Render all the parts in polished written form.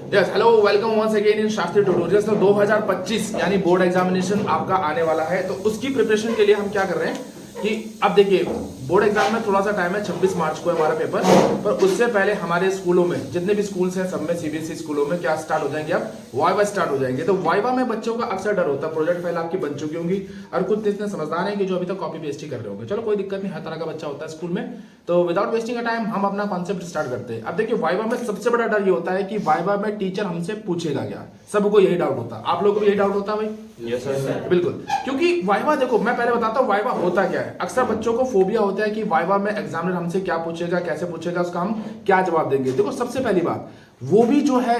Yes hello welcome once again in Shastri tutorials. तो 2025 यानी board examination आपका आने वाला है, तो उसकी प्रिपरेशन के लिए हम क्या कर रहे हैं कि अब देखिए बोर्ड एग्जाम में थोड़ा सा टाइम है, 26 मार्च को है हमारा पेपर। पर उससे पहले हमारे स्कूलों में जितने भी स्कूल्स हैं सब में सीबीएसई स्कूलों में क्या स्टार्ट हो जाएंगे, अब वाइवा स्टार्ट हो जाएंगे। तो वाइवा में बच्चों का अक्सर डर होता है, प्रोजेक्ट फाइल आपकी बन चुकी होंगी और कुछ इतने समझदार हैं कि जो अभी तक कॉपी पेस्ट ही कर रहे होंगे। चलो कोई दिक्कत नहीं, हर तरह का बच्चा होता है स्कूल में। तो विदाउट वेस्टिंग टाइम हम अपना कॉन्सेप्ट स्टार्ट करते हैं। अब देखिए वाइवा में सबसे बड़ा डर ये होता है कि वाइवा में टीचर हमसे पूछेगा क्या। सबको यही डाउट होता है, आप लोगों को भी यही डाउट होता है भाई? Yes sir. बिल्कुल, क्योंकि वाइवा देखो मैं पहले बताता हूँ वाइवा होता क्या है। अक्सर बच्चों को फोबिया होता है कि वाइवा में एग्जामिनर हमसे क्या पूछेगा, कैसे पूछेगा, उसका हम क्या जवाब देंगे। देखो सबसे पहली बात वो भी जो है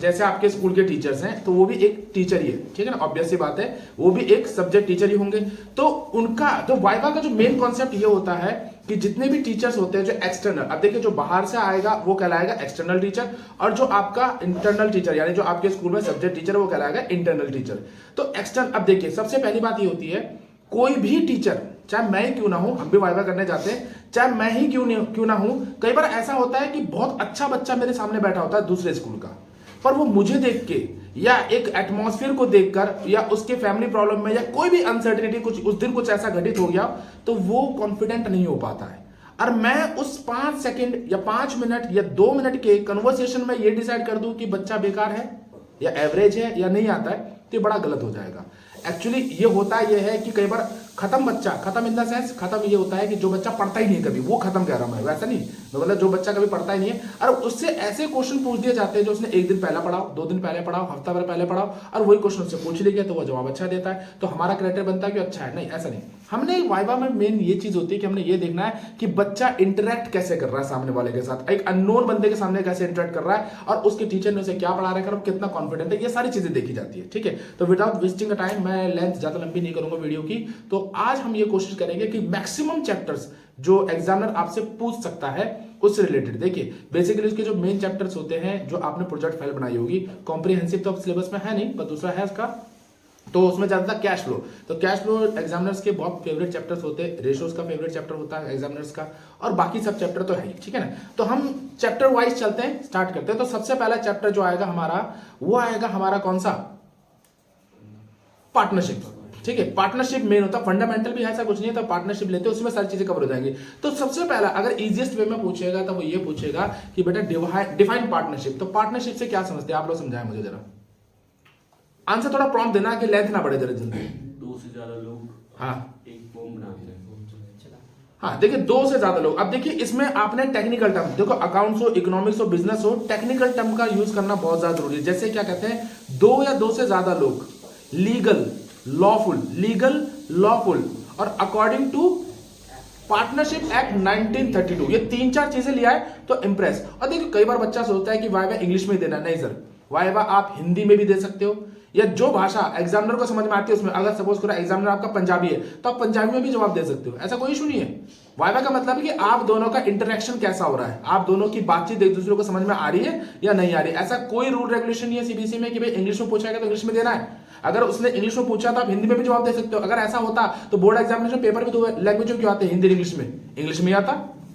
जैसे आपके स्कूल के टीचर्स हैं तो वो भी एक टीचर ही है, ठीक है ना, ऑब्वियस सी बात है, वो भी एक सब्जेक्ट टीचर ही होंगे। तो उनका तो वाइवा का जो मेन कॉन्सेप्ट ये होता है कि जितने भी टीचर्स होते हैं जो एक्सटर्नल, अब देखिए जो बाहर से आएगा वो कहलाएगा एक्सटर्नल टीचर, और जो आपका इंटरनल टीचर यानी जो आपके स्कूल में सब्जेक्ट टीचर है वो कहलाएगा इंटरनल टीचर। तो एक्सटर्नल, अब देखिए सबसे पहली बात ये होती है कोई भी टीचर, चाहे मैं ही क्यों ना हूं, हम भी वाइवा करने जाते हैं, चाहे मैं ही क्यों ना हूं, कई बार ऐसा होता है कि बहुत अच्छा बच्चा मेरे सामने बैठा होता है दूसरे स्कूल का, पर वो मुझे देख के या एक एटमॉस्फेयर को देखकर या उसके फैमिली प्रॉब्लम में या कोई भी अनसर्टेनिटी कुछ उस दिन कुछ ऐसा घटित हो गया तो वो कॉन्फिडेंट नहीं हो पाता है। और मैं उस 5 सेकंड या 5 मिनट या 2 मिनट के कन्वर्सेशन में ये डिसाइड कर दूं कि बच्चा बेकार है या एवरेज है या नहीं आता है, तो ये बड़ा गलत हो जाएगा। एक्चुअली ये होता ये है कि कई बार खत्म बच्चा, खत्म इन द सेंस खत्म ये होता है कि जो बच्चा पढ़ता ही नहीं कभी, वो खत्म कह रहा हूं मैं, वैसा नहीं, मतलब जो बच्चा कभी पढ़ता ही नहीं है और उससे ऐसे क्वेश्चन पूछ दिए जाते हैं जो उसने एक दिन पहले पढ़ाओ, 2 दिन पहले पढ़ाओ, हफ्ता भर पहले पढ़ाओ और वही क्वेश्चन उससे पूछ लिया तो वो जवाब अच्छा देता है, तो हमारा क्राइटेरिया बनता है कि अच्छा है। नहीं, ऐसा नहीं। हमने वाइवा में मेन ये चीज होती है कि हमने ये देखना है कि बच्चा इंटरेक्ट कैसे कर रहा है सामने वाले के साथ, एक अननोन बंदे के सामने कैसे इंटरेक्ट कर रहा है और उसके टीचर ने उसे क्या पढ़ा रहा है, कितना कॉन्फिडेंट है, ये सारी चीजें देखी जाती है, ठीक है। तो विदाउट वेस्टिंग टाइम, मैं लेंथ ज्यादा लंबी नहीं करूंगा वीडियो की, तो आज हम ये कोशिश करेंगे कि मैक्सिमम चैप्टर्स जो एग्जामिनर आपसे पूछ सकता है उससे रिलेटेड। देखिए बेसिकली उसके जो मेन चैप्टर्स होते हैं जो आपने प्रोजेक्ट फाइल बनाई होगी, कॉम्प्रिहेंसिव तो सिलेबस में है नहीं पर दूसरा है उसका, तो उसमें ज्यादा कैश फ्लो, तो कैश फ्लो एग्जामिनर्स के बहुत फेवरेट चैप्टर्स होते हैं, रेशियोज का फेवरेट चैप्टर होता है एग्जामिनर्स का, और बाकी सब चैप्टर तो है ही, ठीक है ना। तो हम चैप्टर वाइज चलते हैं, स्टार्ट करते हैं। तो सबसे पहला चैप्टर जो आएगा हमारा वो आएगा हमारा कौन सा, पार्टनरशिप, ठीक है। पार्टनरशिप मेन होता है, फंडामेंटल भी ऐसा कुछ नहीं है, तो पार्टनरशिप लेते हैं उसमें सारी चीजें कवर हो जाएंगी। तो सबसे पहला अगर इजीएस्ट वे में पूछेगा तो वो ये पूछेगा कि बेटा डिफाइन पार्टनरशिप। तो पार्टनरशिप से क्या समझते हैं आप लोग, समझाएं मुझे जरा, आंसर थोड़ा प्रॉम्प्ट देना कि लेंथ ना बढ़े जरा जल्दी। 2 से ज्यादा लोग हाँ एक फॉर्म बनाते हैं। हाँ, देखिए 2 से ज्यादा लोग। अब देखिए इसमें आपने टेक्निकल टर्म, देखो अकाउंट्स हो, इकोनॉमिक्स हो, बिजनेस हो, टेक्निकल टर्म का यूज करना बहुत ज्यादा जरूरी है। जैसे क्या कहते हैं, 2 या 2 से ज्यादा लोग, लीगल लॉफुल और अकॉर्डिंग टू पार्टनरशिप एक्ट 1932, ये 3-4 चीजें लिया है तो इंप्रेस। और देखिए कई बार बच्चा सोचता है कि वाइवा इंग्लिश में देना, नहीं सर, वाइवा आप हिंदी में भी दे सकते हो या जो भाषा एग्जामिनर को समझ में आती है उसमें। अगर सपोज करो एग्जामिनर आपका पंजाबी है तो आप पंजाबी में भी जवाब दे सकते हो, ऐसा कोई इशू नहीं है। वाइवा का मतलब है कि आप दोनों का इंटरेक्शन कैसा हो रहा है, आप दोनों की बातचीत एक दूसरे को समझ में आ रही है या नहीं आ रही है। ऐसा कोई रूल रेगुलेशन नहीं है सीबीएसई में कि भाई इंग्लिश में पूछा गया तो इंग्लिश में देना है। अगर उसने इंग्लिश में पूछा तो आप हिंदी में भी जवाब दे सकते हो। अगर ऐसा होता तो बोर्ड एग्जामिनेशन पेपर भी 2 लैंग्वेज में क्यों आते हैं, हिंदी इंग्लिश में, इंग्लिश में आता,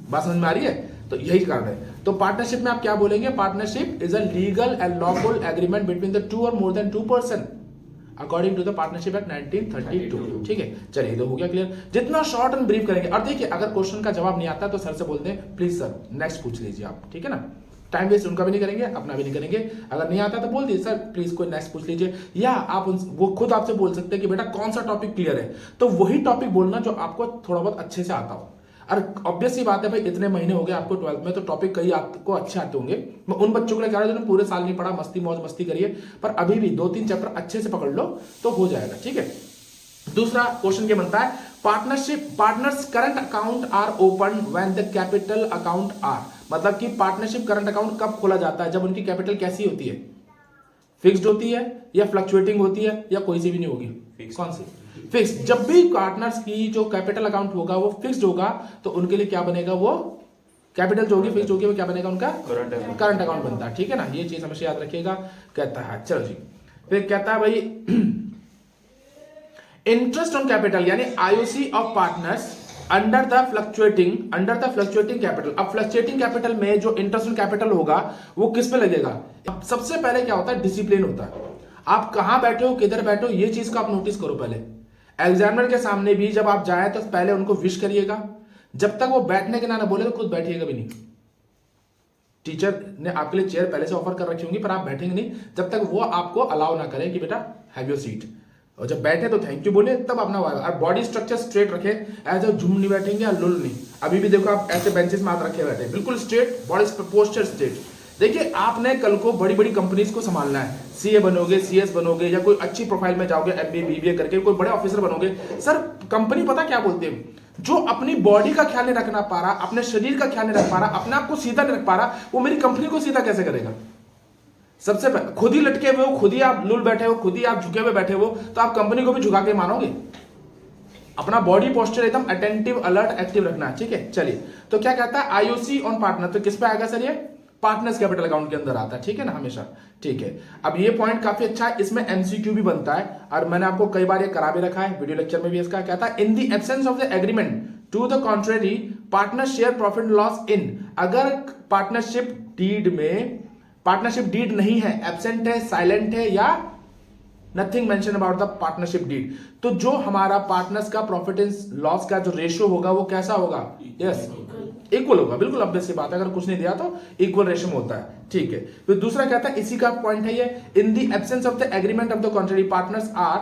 बात समझ में आ रही है, तो यही कारण है। तो पार्टनरशिप में आप क्या बोलेंगे, partnership is a legal and lawful agreement between the 2 or more than 2 person according to the partnership act 1932, ठीक है। चलिए तो हो गया क्लियर, जितना शॉर्ट एंड ब्रीफ करेंगे। और देखिए अगर क्वेश्चन का जवाब नहीं आता तो सर से बोल दें प्लीज सर नेक्स्ट पूछ लीजिए आप, ठीक है ना। टाइम वेस्ट उनका भी नहीं करेंगे, अपना भी नहीं करेंगे। अगर नहीं आता तो बोल दीजिए सर प्लीज कोई नेक्स्ट पूछ लीजिए, या आप वो खुद आपसे बोल सकते हैं कि बेटा कौन सा टॉपिक क्लियर है, तो वही टॉपिक बोलना जो आपको थोड़ा बहुत अच्छे से आता हो। और ऑब्वियस ही बात है भाई, इतने महीने हो गए आपको 12th में, तो टॉपिक कई आपको अच्छे आते होंगे। मैं उन बच्चों के लिए कह रहा हूं जिन्होंने पूरे साल नहीं पढ़ा, मौज मस्ती करिए, पर अभी भी 2-3 चैप्टर अच्छे से पकड़ लो तो हो जाएगा, ठीक है। दूसरा क्वेश्चन क्या बनता है, partners current account are open when the capital account are, मतलब कि पार्टनरशिप करंट अकाउंट कब खोला जाता है, जब उनकी कैपिटल कैसी होती है, फिक्स्ड होती है या फ्लक्चुएटिंग होती है या कोई सी भी नहीं होगी, कौन सी, फिक्स। जब भी पार्टनर्स की जो कैपिटल अकाउंट होगा वो फिक्स्ड होगा तो उनके लिए क्या बनेगा, वो कैपिटल जो होगी फिक्स्ड होगी वो क्या बनेगा, उनका करंट अकाउंट बनता है, ठीक है ना। ये चीज हमेशा याद रखिएगा। कहता है चलो जी, फिर कहता है भाई इंटरेस्ट ऑन कैपिटल यानी IOC of partners under the fluctuating capital. अब फ्लक्चुएटिंग कैपिटल में जो इंटरेस्ट कैपिटल होगा वो किस पे लगेगा? अब सबसे पहले क्या होता है, डिसिप्लिन होता है। आप कहां बैठे हो, किधर बैठे हो, ये चीज को आप नोटिस करो। पहले एग्जामिनर के सामने भी जब आप जाए तो पहले उनको विश करिएगा। जब तक वो बैठने के ना बोले तो खुद बैठिएगा भी नहीं। टीचर ने आपके लिए चेयर पहले से ऑफर कर रखी होंगी पर आप बैठेंगे नहीं जब तक वो आपको अलाउ ना करें कि बेटा हैव योर सीट। और जब बैठे तो थैंक यू बोले, तब अपना और बॉडी स्ट्रक्चर स्ट्रेट रखे, ऐसे झूम नहीं बैठेंगे या लुल नहीं। अभी भी देखो आप ऐसे बेंचेस में हाथ रखे बैठे, बिल्कुल स्ट्रेट, बॉडी पोस्चर स्ट्रेट। देखिए आपने कल को बड़ी बड़ी कंपनीज को संभालना है, सीए बनोगे, सीएस बनोगे, या कोई अच्छी प्रोफाइल में जाओगे, एमबीए बीबीए करके कोई बड़े ऑफिसर बनोगे। सर कंपनी पता क्या बोलते हैं, जो अपनी बॉडी का ख्याल नहीं रखना पा रहा, अपने शरीर का ख्याल नहीं रख पा रहा, अपने आप को सीधा नहीं रख पा रहा, वो मेरी कंपनी को सीधा कैसे करेगा? सबसे पहले खुद ही लटके हुए हो, खुद ही आप लुल बैठे हो, खुद ही आप झुके हुए बैठे हो, तो आप कंपनी को भी झुका के मानोगे? अपना बॉडी पोस्चर एकदम अटेंटिव, अलर्ट, एक्टिव रखना है। ठीक है, चलिए तो क्या कहता है आईओसी ऑन पार्टनर, तो किस पे आएगा सर? ये पार्टनर्स कैपिटल अकाउंट के अंदर आता है, ठीक है ना, हमेशा। ठीक है, अब ये पॉइंट काफी अच्छा है, इसमें एमसीक्यू भी बनता है और मैंने आपको कई बार ये करा भी रखा है, वीडियो लेक्चर में भी इसका कहता है in the absence of the agreement to the contrary partner share profit loss in. अगर पार्टनरशिप डीड नहीं है, एब्सेंट है, साइलेंट है, या nothing mention about the partnership deed, तो जो हमारा पार्टनर्स का प्रॉफिट एंड लॉस का जो रेशियो होगा वो कैसा होगा? यस, इक्वल होगा। बिल्कुल ऑब्वियस सी बात है, अगर कुछ नहीं दिया तो इक्वल रेशियो में होता है। ठीक है, फिर दूसरा कहता है, इसी का पॉइंट है ये, in the absence of the agreement of the contrary partners are,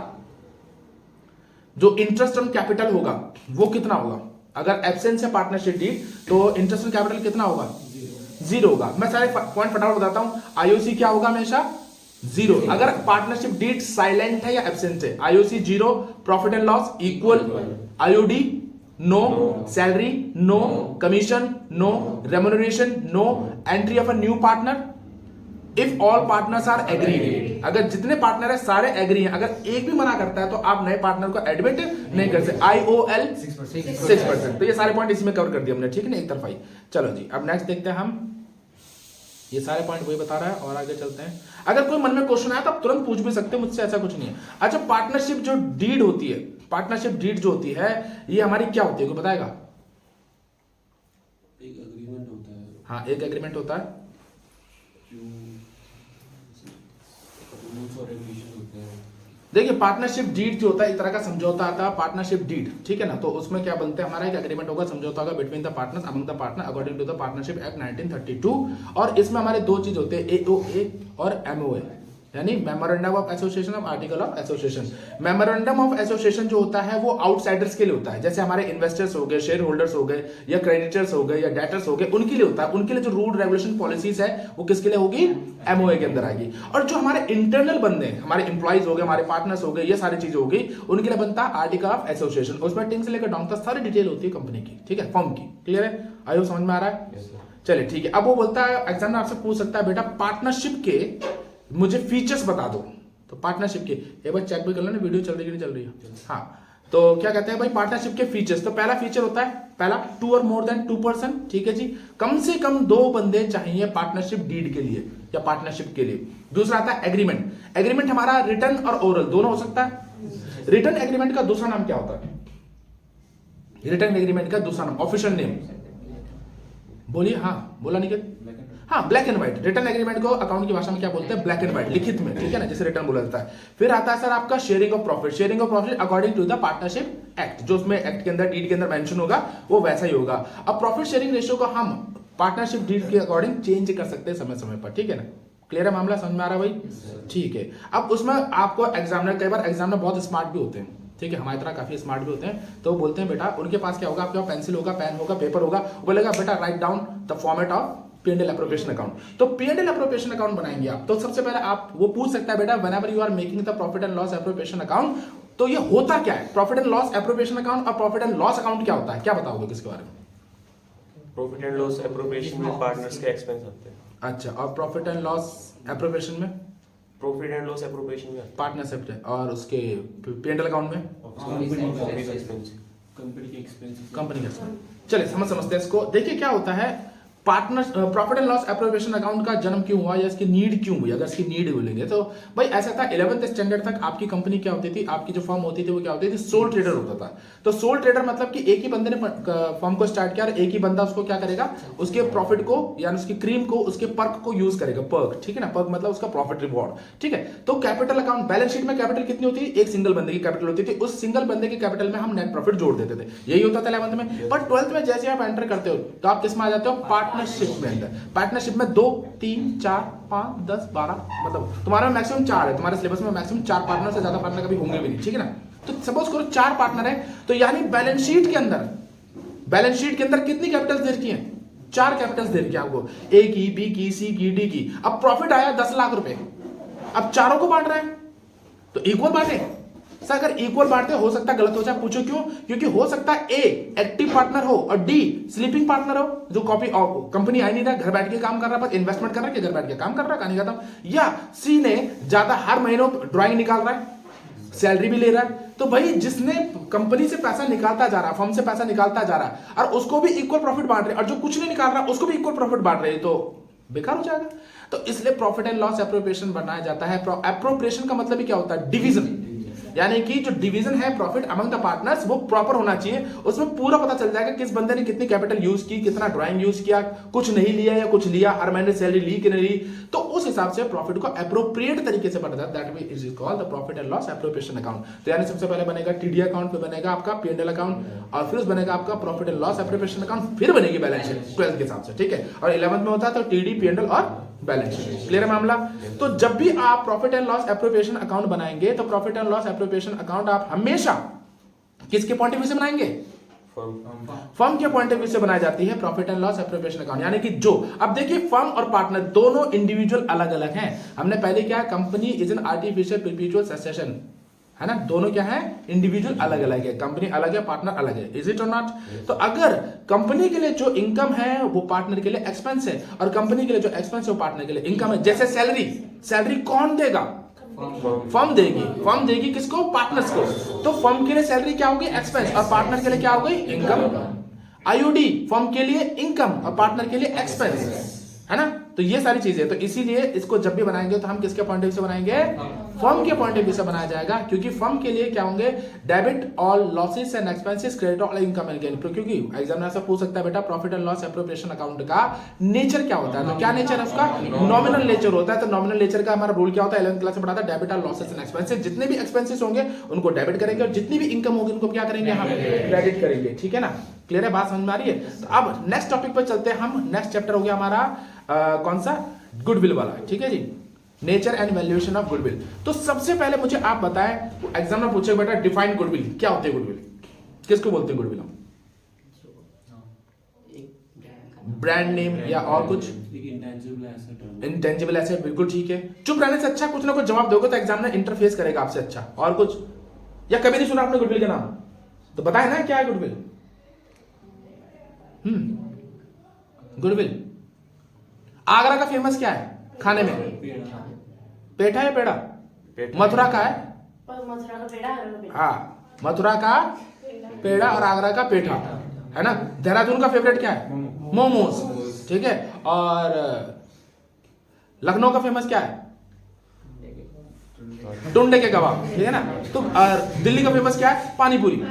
जो इंटरेस्ट ऑन कैपिटल होगा वो कितना होगा? अगर एब्सेंस है पार्टनरशिप डीड तो इंटरेस्ट ऑन कैपिटल कितना होगा? जीरो होगा। मैं सारे पॉइंट फटाफट बताता हूं। आईओसी क्या होगा? हमेशा जीरो। अगर पार्टनरशिप डीड साइलेंट है या एब्सेंट है, IOC zero, profit and loss equal, IOD no, salary no, commission no, remuneration no, entry of a new partner if all partners are agreed. अगर जितने पार्टनर है सारे एग्री हैं, अगर एक भी मना करता है तो आप नए पार्टनर को एडमिट नहीं कर सकते। आईओएल 6%। तो ये सारे पॉइंट इसमें कवर कर दिए हमने, ठीक है ना, एक तरफा ही। चलो जी, अब नेक्स्ट देखते हैं हम। ये सारे पॉइंट वही बता रहा है और आगे चलते हैं। अगर कोई मन में क्वेश्चन आया तो आप तुरंत पूछ भी सकते हैं मुझसे, ऐसा कुछ नहीं है। अच्छा, पार्टनरशिप जो डीड होती है, पार्टनरशिप डीड जो होती है ये हमारी क्या होती है, कोई बताएगा? एक एग्रीमेंट होता है। हाँ, एक एग्रीमेंट होता है, रूल्स और रेगुलेशन होते हैं। देखिए पार्टनरशिप डीड जो होता है एक तरह का समझौता आता है, पार्टनरशिप डीड, ठीक है ना। तो उसमें क्या बनते हैं, हमारा एक एग्रीमेंट होगा, समझौता होगा between the partners among the partner according to the partnership act 1932। और इसमें हमारे दो चीज होते हैं, एओए और एमओए, यानी memorandum of association of article of association. Memorandum of association जो होता है वो आउटसाइडर्स के लिए होता है, जैसे हमारे इन्वेस्टर्स हो गए, शेयर होल्डर्स हो गए, या क्रेडिटर्स हो गए, या डेटर्स हो गए, उनके लिए होता है। उनके लिए जो रूल रेगुलेशन पॉलिसीज है वो किसके लिए होगी? एमओए के अंदर आएगी। और जो हमारे इंटरनल बंदे, हमारे इंप्लॉइज हो गए, हमारे पार्टनर्स हो गए, ये सारी चीजें हो गई, उनके लिए बनता है आर्टिकल ऑफ एसोसिएशन। उसमें टिंग से लेकर डाउन तक सारी डिटेल होती है कंपनी की, ठीक है, फर्म की। क्लियर है? आयो समझ में आ रहा है? चलिए ठीक है। अब वो बोलता है, एग्जामिनर आपसे पूछ सकता है, बेटा पार्टनरशिप के मुझे फीचर्स बता दो। तो पार्टनरशिप के एक बार चेक भी कर लेना, वीडियो चल रही है कि नहीं चल रही है। हाँ, तो क्या कहते हैं भाई पार्टनरशिप के फीचर्स। तो पहला फीचर होता है, पहला 2 और मोर देन 2 पर्सन, ठीक है जी, कम से कम 2 बंदे चाहिए पार्टनरशिप डीड के लिए या पार्टनरशिप के लिए। दूसरा आता है एग्रीमेंट। एग्रीमेंट हमारा रिटन और ओरल दोनों हो सकता है। रिटन एग्रीमेंट का दूसरा नाम क्या होता है? रिटन एग्रीमेंट का दूसरा नाम, ऑफिशियल नेम बोलिए। हाँ, बोला निखिल? हाँ, black and white. Return agreement को अकाउंट की भाषा में क्या बोलते हैं? ब्लैक एंड व्हाइट, लिखित में, ठीक है ना, जैसे रिटर्न बोला जाता है। फिर आता है सर आपका sharing of profit. Sharing of profit according to the partnership act, जो उसमें एक्ट के अंदर, डीड के अंदर मेंशन होगा वो वैसा ही होगा। अब प्रॉफिट शेयरिंग रेशियो को हम पार्टनरशिप डीड के अकॉर्डिंग चेंज कर सकते हैं समय समय पर, ठीक है ना। क्लियर है मामला? समझ में आ रहा है भाई? ठीक है। अब उसमें आपको एग्जामिनर, कई बार एग्जामिनर बहुत स्मार्ट भी होते हैं, ठीक है, हमारी तरह काफी स्मार्ट भी होते हैं, तो बोलते हैं बेटा उनके पास क्या होगा, आपके पास पेंसिल होगा, पेन होगा, पेपर होगा, वो बोलेगा बेटा write down the format of P&L appropriation account. तो P&L एप्रोप्रिएशन अकाउंट बनाएंगे आप, तो सबसे पहले आप वो पूछ सकता है बेटा whenever you are making the profit and loss appropriation account, तो ये होता क्या है? Profit and loss appropriation account और प्रॉफिट एंड लॉस अकाउंट क्या होता है, क्या बताओगे किसके बारे में? प्रॉफिट एंड लॉस एप्रोप्रिएशन में पार्टनर्स के एक्सपेंस आते हैं। अच्छा, और प्रॉफिट एंड लॉस एप्रोप्रिएशन में? प्रॉफिट एंड लॉस एप्रोप्रिएशन में पार्टनरशिप है, और उसके P&L अकाउंट में कंपनी के एक्सपेंसेस। कंपनी का। चलिए समझते हैं इसको। देखिए क्या होता है, partner profit and loss appropriation account का जन्म क्यों हुआ या इसकी नीड क्यों हुई? अगर इसकी नीड बोलेंगे तो भाई ऐसा था 11th स्टैंडर्ड तक आपकी कंपनी क्या होती थी, आपकी जो फर्म होती थी वो क्या होती थी, सोल ट्रेडर होता था। तो सोल ट्रेडर मतलब कि एक ही बंदे ने फर्म को स्टार्ट किया और एक ही बंदा उसको क्या करेगा, उसके प्रॉफिट को यानी उसकी क्रीम को, उसके पर्क को यूज करेगा। पर्क, ठीक है ना, पर्क मतलब उसका प्रॉफिट रिवॉर्ड, ठीक है। तो कैपिटल अकाउंट, बैलेंस शीट में कैपिटल कितनी होती है, एक सिंगल बंदे की कैपिटल होती थी, उस सिंगल बंदे के कैपिटल में हम नेट प्रॉफिट जोड़ देते थे, यही होता था 11th में। पर 12th में जैसे आप एंटर करते हो तो आप किस में आ जाते हो, पार्टनरशिप में अंदर। पार्टनरशिप में 2 3 4 5 10 12 मतलब तुम्हारा मैक्सिमम 4 है, तुम्हारे सिलेबस में मैक्सिमम 4 पार्टनर से ज्यादा पार्टनर कभी होंगे भी नहीं, ठीक है ना। तो सपोज करो 4 पार्टनर है, तो यानी बैलेंस शीट के अंदर कितनी कैपिटल्स दे रखी हैं, 4 कैपिटल्स दे रखी है आपको, ए की, बी की, सी की, डी की। अब प्रॉफिट आया 10 लाख रुपए, अब चारों को बांट रहे हैं तो इक्वल बांटे। सर अगर इक्वल बांटते हो सकता है गलत हो जाए, पूछो क्यों? क्योंकि हो सकता है ए एक्टिव पार्टनर हो और डी स्लीपिंग पार्टनर हो, जो कॉपी कंपनी आई नहीं रहा, घर बैठ के काम कर रहा है, बस इन्वेस्टमेंट कर रहा है कि घर बैठ के काम कर रहा है, कहानी खत्म। या सी ने ज्यादा हर महीनों ड्राइंग निकाल रहा है, सैलरी भी ले रहा है, तो भाई जिसने कंपनी से पैसा निकालता जा रहा है, फर्म से पैसा निकालता जा रहा है और उसको भी इक्वल प्रॉफिट बांट रहे हैं, और जो कुछ नहीं निकाल रहा उसको भी इक्वल प्रॉफिट बांट रहे हैं, तो बेकार हो जाएगा। तो इसलिए प्रॉफिट एंड लॉस एप्रोप्रिएशन बनाया जाता है। एप्रोप्रिएशन का मतलब ही क्या होता है, डिवीजन, यानी कि जो डिवीजन है प्रॉफिट अमंग द पार्टनर्स वो प्रॉपर होना चाहिए। उसमें पूरा पता चल जाएगा किस बंदे ने कितनी कैपिटल यूज की, कितना ड्राइंग यूज किया, कुछ नहीं लिया या कुछ लिया, हर महीने सैलरी ली कि नहीं ली। तो उस हिसाब से प्रॉफिट को एप्रोप्रिएट तरीके से बनाता है, that is called the profit and loss appropriation account. तो यानी सबसे पहले बनेगा टीडी अकाउंट, फिर बनेगा आपका P&L अकाउंट, और फिर बनेगा आपका profit and loss appropriation account, फिर बनेगी बैलेंस शीट 12th के हिसाब से, ठीक है। और 11th में होता है तो टीडी, P&L और बैलेंस शीट। क्लियर है मामला? तो जब भी आप profit and loss appropriation account बनाएंगे तो profit and loss appropriation account आप हमेशा किसके पॉइंट ऑफ व्यू से बनाएंगे, फर्म के पॉइंट ऑफ व्यू से बनाई जाती है profit and loss appropriation account. यानी कि जो अब देखिए फर्म और पार्टनर दोनों इंडिविजुअल अलग अलग हैं। हमने पहले क्या, company is an artificial perpetual succession, है ना, दोनों क्या है, इंडिविजुअल अलग अलग है, कंपनी अलग है, पार्टनर अलग है, इज इट और नॉट? तो अगर कंपनी के लिए जो इनकम है वो पार्टनर के लिए एक्सपेंस है, और कंपनी के लिए जो एक्सपेंस है वो पार्टनर के लिए इनकम है। जैसे सैलरी कौन देगा, फर्म देगी किसको, पार्टनर्स को। तो फर्म के लिए सैलरी क्या होगी, एक्सपेंस, और पार्टनर के लिए क्या होगी, इनकम। आईओडी फर्म के लिए इनकम और पार्टनर के लिए एक्सपेंस, है ना। तो ये सारी चीजें, तो इसीलिए इसको जब भी बनाएंगे तो हम किसके पॉइंट ऑफ व्यू से बनाएंगे, फर्म के पॉइंट ऑफ व्यू से बनाया जाएगा। क्योंकि फर्म के लिए क्या होंगे, debit all losses and expenses, credit all income and gain. क्योंकि एग्जामिनर से पूछ सकता है बेटा profit and loss appropriation account का नेचर क्या होता है, तो क्या नेचर है उसका, नॉमिनल नेचर होता है। तो नॉमिनल नेचर का हमारा रूल क्या होता है, 11th क्लास में पढ़ा था, debit all losses and expenses. जितने भी एक्सपेंसेस होंगे उनको डेबिट करेंगे और जितनी भी इनकम होगी उनको क्या करेंगे, हम क्रेडिट करेंगे, ठीक है ना। क्लियर है, बात समझ में आ रही है? तो अब नेक्स्ट टॉपिक पर चलते हैं हम। नेक्स्ट चैप्टर हो गया हमारा कौन सा, गुडविल वाला, ठीक है जी, nature and valuation of goodwill. तो सबसे पहले मुझे आप बताएं, एग्जाम में पूछे बेटा डिफाइन गुडविल, क्या होती है गुडविल, किसको बोलते हैं गुडविल हम, ब्रांड नेम या और कुछ, इंटेंजिबल एसेट, बिल्कुल ठीक है। चुप रहने से अच्छा कुछ ना कुछ जवाब दोगे तो एग्जाम में इंटरफेस करेगा आपसे अच्छा। और कुछ, या कभी नहीं सुना आपने गुडविल का नाम, तो बताए ना क्या है गुडविल। गुडविल आगरा का फेमस क्या है खाने में, पेठा या पेड़ा, मथुरा का है, मथुरा का पेड़ा, हाँ मथुरा का पेड़ा और आगरा का पेठा, है ना। देहरादून का फेवरेट क्या है, मोमोज, ठीक है। और लखनऊ का फेमस क्या है, टुंडे के कबाब, ठीक है ना। तो दिल्ली का फेमस क्या है, पानी पूरी,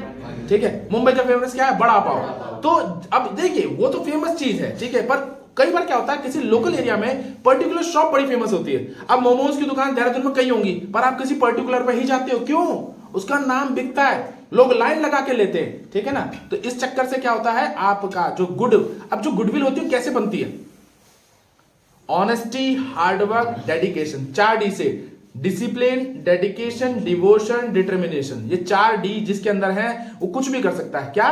ठीक है। मुंबई का फेमस क्या है, बड़ा पाव। तो अब देखिए वो तो फेमस चीज है, ठीक है, पर कई बार क्या होता है किसी लोकल एरिया में पर्टिकुलर शॉप बड़ी फेमस होती है। अब मोमोज की दुकान देहरादून में कई होंगी, पर आप किसी पर्टिकुलर पे ही जाते हो, क्यों, उसका नाम बिकता है, लोग लाइन लगा के लेते हैं, ठीक है ना। तो इस चक्कर से क्या होता है आपका जो अब जो गुडविल होती है कैसे बनती है, ऑनेस्टी, हार्डवर्क, डेडिकेशन, 4 डी से, डिसिप्लिन, डेडिकेशन, डिवोशन, डिटर्मिनेशन। ये 4 डी जिसके अंदर है वो कुछ भी कर सकता है, क्या,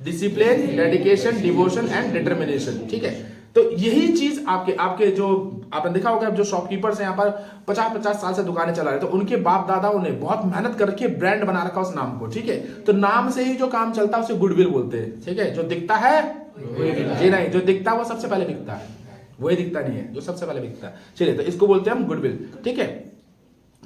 discipline, dedication, devotion and determination, ठीक है। तो यही चीज आपके जो आपने देखा होगा, जो शॉपकीपर्स हैं यहाँ पर 50-50 साल से दुकानें चला रहे, तो उनके बाप दादाओं ने बहुत मेहनत करके ब्रांड बना रखा उस नाम को, ठीक है। तो नाम से ही जो काम चलता है उसे गुडविल बोलते हैं, ठीक है। जो दिखता है जी नहीं, जो दिखता है वो सबसे पहले बिकता है, वही दिखता नहीं है जो सबसे पहले बिकता है। चलिए, तो इसको बोलते हैं हम गुडविल, ठीक है।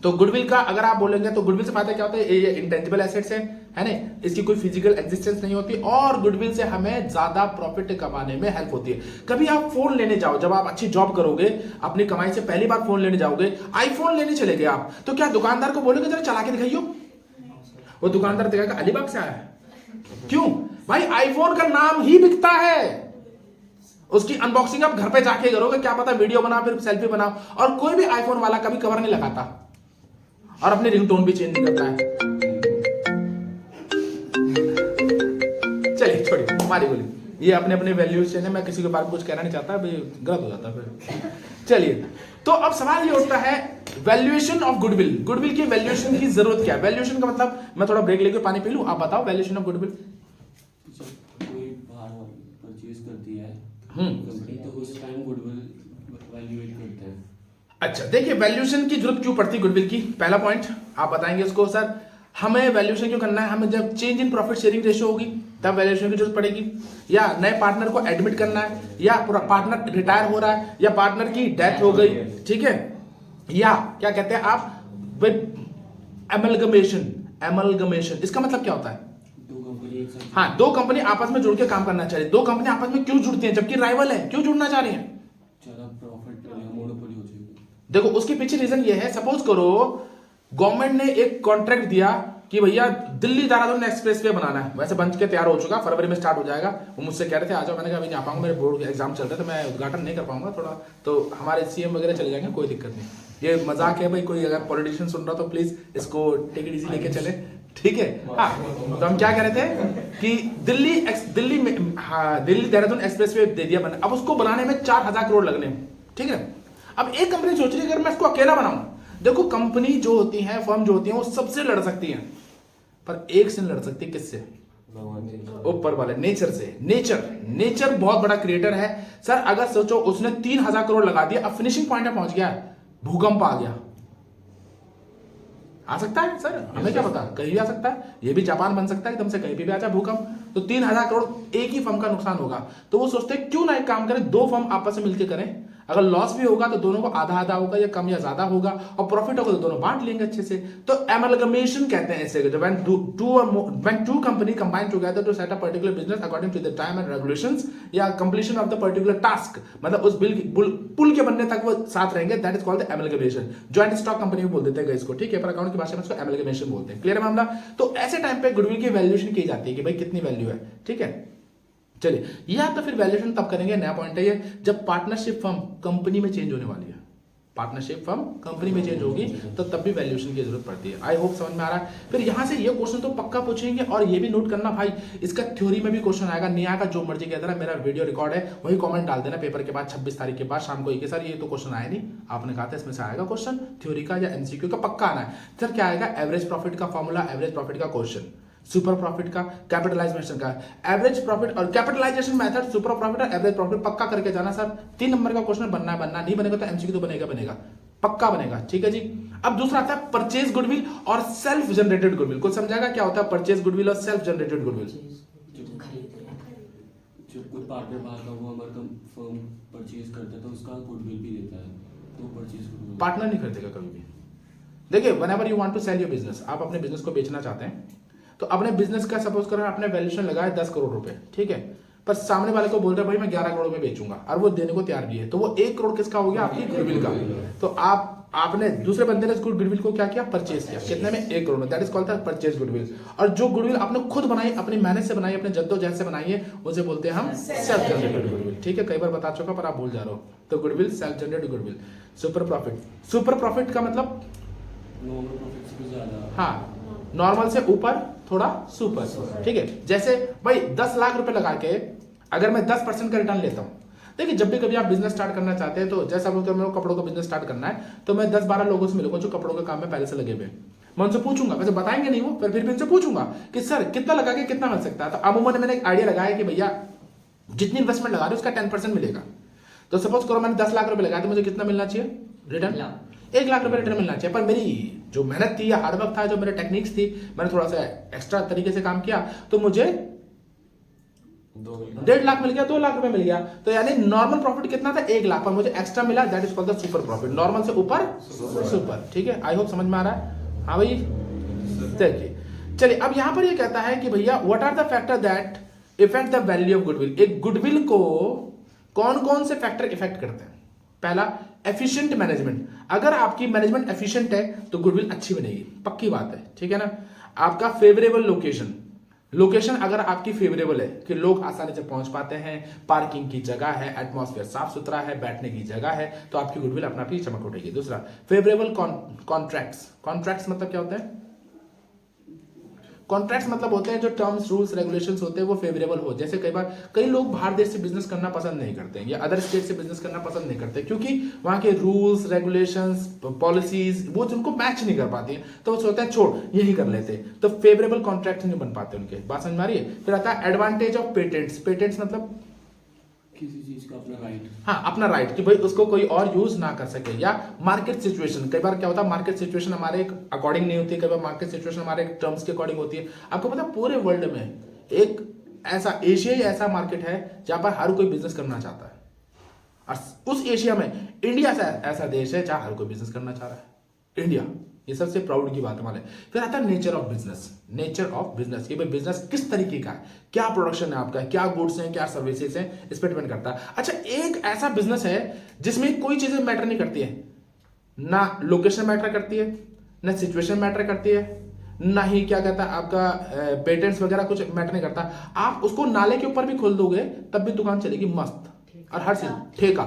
तो गुडविल का अगर आप बोलेंगे तो गुडविल से फायदा क्या होता है, ये इंटेंजिबल एसेट्स है ना, इसकी कोई फिजिकल एग्जिस्टेंस नहीं होती, और गुडविल से हमें ज्यादा प्रॉफिट कमाने में हेल्प होती है। कभी आप फोन लेने जाओ, जब आप अच्छी जॉब करोगे, अपनी कमाई से पहली बार फोन लेने जाओगे, आईफोन लेने चले गए आप, तो क्या दुकानदार को बोलोगे जरा चला के दिखाइयो? वो दुकानदार दिखाएगा अलीबाग से आया है। क्यों भाई? आईफोन का नाम ही बिकता है। उसकी अनबॉक्सिंग आप घर पे जाके करोगे, क्या पता वीडियो बना फिर सेल्फी बनाओ, और कोई भी आईफोन वाला कभी कवर नहीं लगाता और अपनी रिंगटोन भी चेंज नहीं करता है। चलिए छोड़िए हमारी गोली, ये अपने अपने वैल्यूज है, मैं किसी के बारे में कुछ कहना नहीं चाहता, गलत हो जाता फिर। चलिए, तो अब सवाल ये उठता है वैल्यूएशन ऑफ गुडविल। गुडविल की वैल्यूएशन की जरूरत क्या है? वैल्यूएशन का मतलब, मैं थोड़ा ब्रेक लेके पानी पी लूं, आप बताओ वैल्यूएशन ऑफ गुडविल। कोई बाहर परचेज करती है कंपनी, तो उस टाइम गुडविल वैल्यूएट करते हैं। अच्छा देखिए, वैल्यूएशन की जरूरत क्यों पड़ती है गुडविल की? पहला पॉइंट आप बताएंगे उसको, सर हमें वैल्यूएशन क्यों करना है? हमें जब change in profit sharing ratio होगी तब वैल्यूएशन की जरूरत पड़ेगी, या नए पार्टनर को एडमिट करना है, या पूरा पार्टनर रिटायर हो रहा है, या पार्टनर की डेथ हो गई, ठीक है, या क्या कहते हैं आप एमलगमेशन। इसका मतलब क्या होता है? दो कंपनी एक साथ, हाँ, दो कंपनी आपस में जुड़ के काम करना चाहिए। दो कंपनी आपस में क्यों जुड़ती हैं जबकि राइवल है? क्यों जुड़ना चाह रही हैं? ज्यादा प्रॉफिट मोनोपोली हो जाएगी। देखो उसके पीछे रीजन ये है, सपोज करो गवर्नमेंट ने एक कॉन्ट्रैक्ट दिया कि भैया दिल्ली देहरादून एक्सप्रेस वे बनाना है, वैसे बन के तैयार हो चुका, फरवरी में स्टार्ट हो जाएगा। वो मुझसे कह रहे थे आ जाओ, मैंने कहा अभी नहीं आ पाऊंगा, मेरे बोर्ड के एग्जाम चल रहे थे, मैं उद्घाटन नहीं कर पाऊंगा थोड़ा, तो हमारे सीएम वगैरह चले जाएंगे, कोई दिक्कत नहीं। ये मजाक है भाई, कोई अगर पॉलिटिशियन सुन रहा तो प्लीज इसको टेक इट इजी लेके चले, ठीक है। हाँ, तो हम क्या कह रहे थे कि दिल्ली में, हाँ, दिल्ली देहरादून एक्सप्रेस वे दे दिया बना, अब उसको बनाने में 4,000 करोड़ लगने, ठीक है। अब एक कंपनी सोच रही है अगर मैं इसको अकेला बनाऊं, देखो कंपनी जो होती है, फर्म जो होती है, वो सबसे लड़ सकती है, पर एक से लड़ सकती है किससे? ऊपर वाले नेचर से। नेचर बहुत बड़ा क्रिएटर है सर। अगर सोचो उसने 3,000 करोड़ लगा दिया, अब फिनिशिंग पॉइंट में पहुंच गया, भूकंप आ गया, आ सकता है सर, हमें क्या पता, कहीं भी आ सकता है, ये भी जापान बन सकता है एकदम से, कहीं भी आ जाए भूकंप, तो 3,000 करोड़ एक ही फर्म का नुकसान होगा। तो वो सोचते हैं क्यों ना एक काम करें, दो फर्म आपस में मिलकर करें, अगर लॉस भी होगा तो दोनों को आधा आधा होगा, या कम या ज्यादा होगा, और प्रॉफिट होगा तो दोनों बांट लेंगे अच्छे से। तो एमलगमेशन कहते हैं इसे, when two company combine together to set up particular business according to the time and regulations, या completion of the particular task, मतलब उस पुल के बनने तक वो साथ रहेंगे, that is called the amalgamation. Joint stock company भी बोल देते हैं इसको, ठीक है, पर अकाउंट की भाषा में इसको एमलगमेशन बोलते हैं। क्लियर है मामला? तो ऐसे टाइम पे गुडविल की वैल्यूएशन की जाती है कि भाई कितनी वैल्यू है, ठीक है। चलिए, या तो फिर वैल्यूएशन तब करेंगे, नया पॉइंट है ये, जब पार्टनरशिप फर्म कंपनी में चेंज होने वाली है। पार्टनरशिप फर्म कंपनी में चेंज होगी तो तब भी वैल्यूएशन की जरूरत पड़ती है। आई होप समझ में आ रहा है। फिर यहां से ये क्वेश्चन तो पक्का पूछेंगे, और ये भी नोट करना भाई, इसका थ्योरी में भी क्वेश्चन आएगा, नहीं आएगा जो मर्जी कहता है, मेरा वीडियो रिकॉर्ड है, वही कमेंट डाल देना पेपर के बाद 26 तारीख के बाद शाम को। सर ये तो क्वेश्चन आया नहीं, आपने कहा था इसमें से आएगा क्वेश्चन, थ्योरी का या एमसीक्यू का पक्का आना है। सर क्या आएगा? एवरेज प्रॉफिट का फॉर्मूला, एवरेज प्रॉफिट का क्वेश्चन, सुपर प्रॉफिट का, कैपिटलाइजेशन का, एवरेज प्रॉफिट और कैपिटलाइजेशन मेथड, सुपर प्रॉफिट और एवरेज प्रॉफिट पक्का करके जाना सर। 3 नंबर का क्वेश्चन बनना है, नहीं बनेगा तो एमसीक्यू तो बनेगा, पक्का बनेगा, ठीक है जी। अब दूसरा आता है परचेज गुडविल और सेल्फ जनरेटेड गुडविल। कुछ समझाएगा क्या होता है परचेज गुडविल और सेल्फ जनरेटेड गुडविल? जब कोई पार्टनर बाहर का वो हमारा फर्म परचेज करता है तो उसका गुडविल भी देता है, तो परचेज गुडविल पार्टनर नहीं खरीदेगा कभी भी। देखिए, whenever you want to sell your business, आप अपने बिजनेस को बेचना चाहते हैं, तो अपने बिजनेस का सपोज करें आपने वैल्यूएशन लगाया 10 करोड़ रुपए, ठीक है, पर सामने वाले को बोल रहे हैं भाई मैं 11 करोड़ में बेचूंगा, और वो देने को तैयार भी है, तो वो 1 करोड़ किसका हो गया? आपकी गुडविल का। तो आपने दूसरे बंदे ने गुडविल को क्या किया? परचेज किया, कितने में? 1 करोड़ में, that is called the purchase goodwill. और जो गुडविल आपने खुद बनाई, अपनी मेहनत से बनाई, अपने जद्दोजहद से बनाई है, उसे बोलते हैं हम सेल्फ जनरेटेड गुडविल, ठीक है। कई बार बता चुका पर आप भूल जा रहे हो। तो goodwill, self generated goodwill. Super profit का मतलब नॉर्मल प्रॉफिट से ज्यादा, हाँ, नॉर्मल से ऊपर थोड़ा सुपर, ठीक है। जैसे भाई 10 लाख रुपए लगा के अगर मैं 10% का रिटर्न लेता हूं, देखिए जब भी कभी आप बिजनेस स्टार्ट करना चाहते हैं, तो जैसा बोलते हैं मेरे को कपड़ों का बिजनेस स्टार्ट करना है, तो मैं 10-12 लोगों से मिलूंगा जो कपड़ों के काम में पहले से लगे हुए हैं। मैं उनसे पूछूंगा, वैसे बताएंगे नहीं वो, पर फिर भी उनसे पूछूंगा कि सर कितना लगा के कितना मिल सकता है। तो अमूमन मैंने एक आइडिया लगाया कि भैया जितनी इन्वेस्टमेंट लगा रहे हो उसका 10% मिलेगा। तो सपोज करो मैंने 10 लाख रुपए लगाया, तो मुझे कितना मिलना चाहिए रिटर्न? 1 लाख रुपए रिटर्न मिलना चाहिए। पर मेरी जो मेहनत थी या हार्डवर्क था, जो मेरे टेक्निक्स थी, मैंने थोड़ा सा एक्स्ट्रा तरीके से काम किया, तो मुझे 1.5 लाख मिल गया, 2 लाख रुपए मिल गया, तो यानी नॉर्मल प्रॉफिट कितना था 1 लाख, पर मुझे एक्स्ट्रा मिला, that is called the super profit. Normal से ऊपर सुपर, ठीक है। आई होप समझ में आ रहा है। हाँ भाई देखिए, चलिए अब यहां पर ये कहता है कि भैया what are the factor that affect the value of goodwill. एक गुडविल को कौन कौन से फैक्टर इफेक्ट करते हैं? पहला एफिशिएंट मैनेजमेंट। अगर आपकी मैनेजमेंट एफिशिएंट है तो गुडविल अच्छी बनेगी, पक्की बात है, ठीक है ना। आपका फेवरेबल लोकेशन, लोकेशन अगर आपकी फेवरेबल है कि लोग आसानी से पहुंच पाते हैं, पार्किंग की जगह है, एटमॉस्फेयर साफ सुथरा है, बैठने की जगह है, तो आपकी गुडविल अपना आप ही चमक उठेगी। दूसरा फेवरेबल कॉन्ट्रैक्ट्स। कॉन्ट्रैक्ट्स मतलब क्या होते हैं? कॉन्ट्रैक्ट्स मतलब होते हैं जो टर्म्स रूल्स रेगुलेशंस होते हैं वो फेवरेबल हो। जैसे कई लोग बाहर देश से बिजनेस करना पसंद नहीं करते हैं या अदर स्टेट से बिजनेस करना पसंद नहीं करते क्योंकि वहां के रूल्स रेगुलेशंस पॉलिसीज वो जिनको मैच नहीं कर पाती है, तो वो सोचते हैं छोड़ यही कर लेते, तो फेवरेबल कॉन्ट्रैक्ट नहीं बन पाते उनके। बात समझ में आ रही है। फिर आता है एडवांटेज ऑफ पेटेंट्स। पेटेंट्स मतलब किसी चीज का अपना राइट, हाँ अपना राइट, कि भाई उसको कोई और यूज ना कर सके। या मार्केट सिचुएशन, कई बार क्या होता है मार्केट सिचुएशन हमारे अकॉर्डिंग नहीं होती, कई बार मार्केट सिचुएशन हमारे टर्म्स के अकॉर्डिंग होती है। आपको पता है पूरे वर्ल्ड में एक ऐसा एशिया ही ऐसा मार्केट है जहां पर हर कोई बिजनेस करना चाहता है, और उस एशिया में इंडिया ऐसा देश है जहां हर कोई बिजनेस करना चाह रहा है। इंडिया, ये सबसे प्राउड की बात है हमारे। फिर आता है nature of business. Nature of business, कि भाई बिजनेस किस तरीके का है, क्या प्रोडक्शन है आपका, क्या गुड्स हैं, क्या सर्विसेज हैं, इस पर डिपेंड करता है। अच्छा, एक ऐसा बिजनेस है जिसमें कोई चीजें मैटर नहीं करती है, ना लोकेशन मैटर करती है, ना सिचुएशन मैटर करती है, ना ही क्या कहता है आपका पेटेंट्स वगैरह कुछ मैटर नहीं करता। आप उसको नाले के ऊपर भी खोल दोगे तब भी दुकान चलेगी मस्त, और हर चीज ठेका,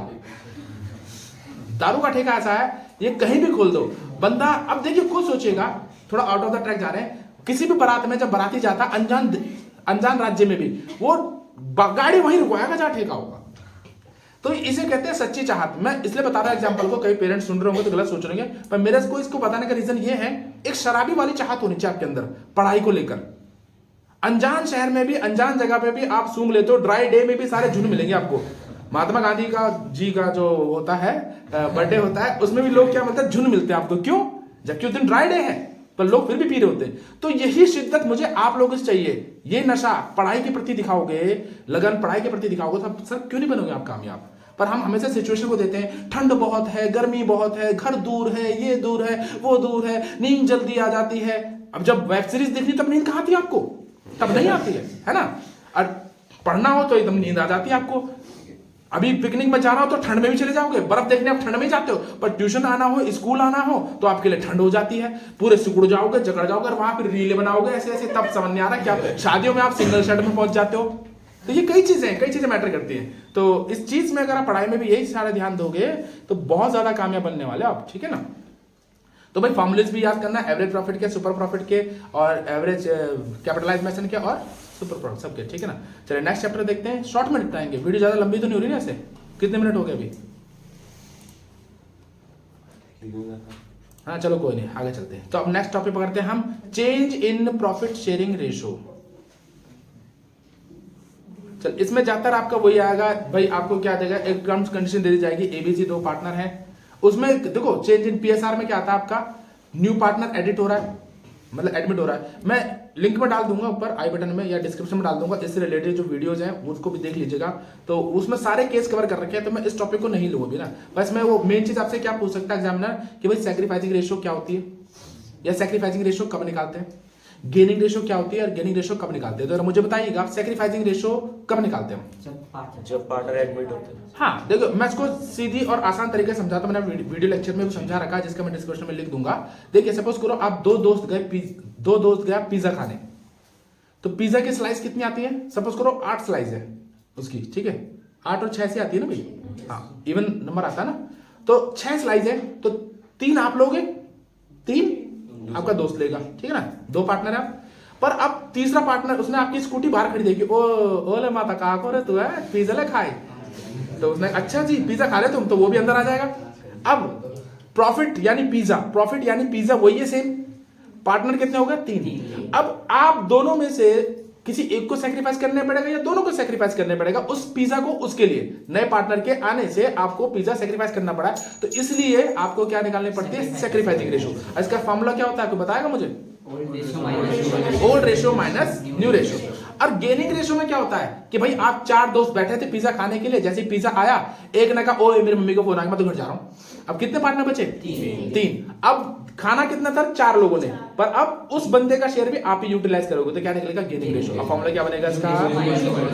दारू का ठेका ऐसा है ये कहीं भी खोल दो बंदा। अब देखिए खुद सोचिएगा, थोड़ा आउट ऑफ द ट्रैक जा रहे हैं, किसी भी बारात में जब बाराती जाता अनजान राज्य में भी वो गाड़ी वहीं रुकवाएगा जहां ठेका होगा। तो इसे कहते हैं सच्ची चाहत। मैं इसलिए बता रहा हूं एग्जांपल को, कई पेरेंट्स सुन रहे होंगे तो गलत सोच रहे होंगे, पर मेरे को इसको बताने का रीजन ये है, एक शराबी वाली चाहत होनी चाहिए आपके अंदर पढ़ाई को लेकर। अनजान शहर में भी, अनजान जगह पे भी आप सूंघ लेते हो, ड्राई डे में भी सारे झुंड मिलेंगे आपको। महात्मा गांधी का जी का जो होता है बर्थडे होता है, उसमें भी लोग क्या मिलते हैं, झुंड मिलते हैं आपको। क्यों? जबकि उस दिन ड्राई डे है पर लोग फिर भी पी रहे होते हैं। तो यही शिद्दत मुझे आप लोगों से चाहिए। ये नशा पढ़ाई के प्रति दिखाओगे, लगन पढ़ाई के प्रति दिखाओगे तो सर क्यों नहीं बनोगे आप कामयाब। पर हम हमेशा सिचुएशन को देते हैं, ठंड बहुत है, गर्मी बहुत है, घर दूर है, ये दूर है, वो दूर है, नींद जल्दी आ जाती है। अब जब वेब सीरीज देखनी तब नींद कहाँ आती है आपको? तब नहीं आती है ना। और पढ़ना हो तो एकदम नींद आ जाती है आपको। अभी पिकनिक में जाना हो तो ठंड में भी चले जाओगे, बर्फ देखने आप ठंड में जाते हो, पर ट्यूशन आना हो, स्कूल आना हो तो आपके लिए ठंड हो जाती है, पूरे सिकुड़ जाओगे, जकड़ जाओगे, और वहां फिर रीले बनाओगे ऐसे ऐसे, तब समझ नहीं आ रहा क्या। शादियों में आप सिंगल शर्ट में पहुंच जाते हो। तो ये कई चीजें मैटर करती हैं। तो इस चीज में अगर आप पढ़ाई में भी यही सारा ध्यान दोगे तो बहुत ज्यादा कामयाब बनने वाले आप, ठीक है ना। तो भाई फॉर्मूलेस भी याद करना, एवरेज प्रॉफिट के, सुपर प्रॉफिट के, और एवरेज कैपिटलाइजेशन के, और सुपर प्रॉफिट सबके, ठीक है ना। चलिए नेक्स्ट चैप्टर देखते हैं, शॉर्ट में निपटाएंगे, वीडियो ज्यादा लंबी तो नहीं हो रही ना ऐसे। कितने मिनट हो गए अभी? हाँ चलो कोई नहीं, आगे चलते हैं। तो अब नेक्स्ट टॉपिक पकड़ते हैं हम, change in profit sharing ratio. चल इसमें ज्यादातर आपका वही आएगा भाई, आपको क्या देगा, एक टर्म्स कंडीशन दे दी जाएगी, एबीसी 2 पार्टनर है, उसमें देखो चेंज इन पीएसआर में क्या आता है आपका, न्यू पार्टनर एडिट हो रहा है, मतलब एडमिट हो रहा है। मैं लिंक में डाल दूंगा ऊपर आई बटन में या डिस्क्रिप्शन में डाल दूंगा, इससे रिलेटेड जो वीडियोज हैं उसको भी देख लीजिएगा। तो उसमें सारे केस कवर कर रखे हैं, तो मैं इस टॉपिक को नहीं लूंगा भी ना। बस मैं वो मेन चीज आपसे क्या पूछ सकता है एग्जामिनर कि भाई सैक्रिफाइसिंग रेशियो क्या होती है, या सैक्रिफाइसिंग रेशियो कब निकालते हैं, गेनिंग रेशियो क्या होती है और गेनिंग रेशियो कब निकालते हैं। तो मुझे बताइएगा सैक्रिफाइसिंग रेशियो कब निकालते हैं? जब पार्टनर एडमिट होते हैं। हाँ देखो, मैं इसको सीधी और आसान तरीके से समझाता हूं, मैंने वीडियो लेक्चर में भी समझा रखा है, जिसका मैं डिस्क्रिप्शन में लिख दूंगा। देखिए सपोज करो आप दो दोस्त गए पिज्जा खाने, तो पिज्जा की स्लाइस कितनी आती है? सपोज करो 8 स्लाइस है उसकी, ठीक है, 8 और 6 से आती है ना भाई, हाँ इवन नंबर आता है ना। तो 6 स्लाइस है, तो 3 आप लोगे, 3 आपका दोस्त लेगा, ठीक है ना, 2 पार्टनर है आप। पर अब तीसरा पार्टनर, उसने आपकी स्कूटी बाहर खड़ी देखी, ओले माता कहा को रे तू है, पिज्जा ले खाए, तो उसने अच्छा जी पिज्जा खा ले तुम, तो वो भी अंदर आ जाएगा। अब प्रॉफिट यानी पिज्जा वही है सेम, पार्टनर कितने हो गए? 3। अब आप दोनों में से किसी एक को सैक्रिफाइस करने पड़ेगा या दोनों को सैक्रिफाइस करने पड़ेगा उस पिज्जा को, उसके लिए नए पार्टनर के आने से आपको पिज्जा सैक्रिफाइस करना पड़ा, तो इसलिए आपको क्या निकालनी पड़ती है? Sacrificing ratio. इसका फॉर्मूला क्या होता है आपको बताएगा मुझे? Old ratio minus new ratio. और गेनिंग रेशियो में क्या होता है कि भाई आप 4 दोस्त बैठे थे पिज्जा खाने के लिए, जैसे पिज्जा आया एक ने कहा ओए मेरी मम्मी को फोन आ गया मैं तो घर जा रहा हूं। अब कितने पार्टनर बचे? 3। अब खाना कितना था? 4 लोगों ने, पर अब उस बंदे का शेयर भी आप ही यूटिलाइज करोगे तो क्या निकलेगा? Gaining ratio. अब फॉर्मूला क्या बनेगा इसका?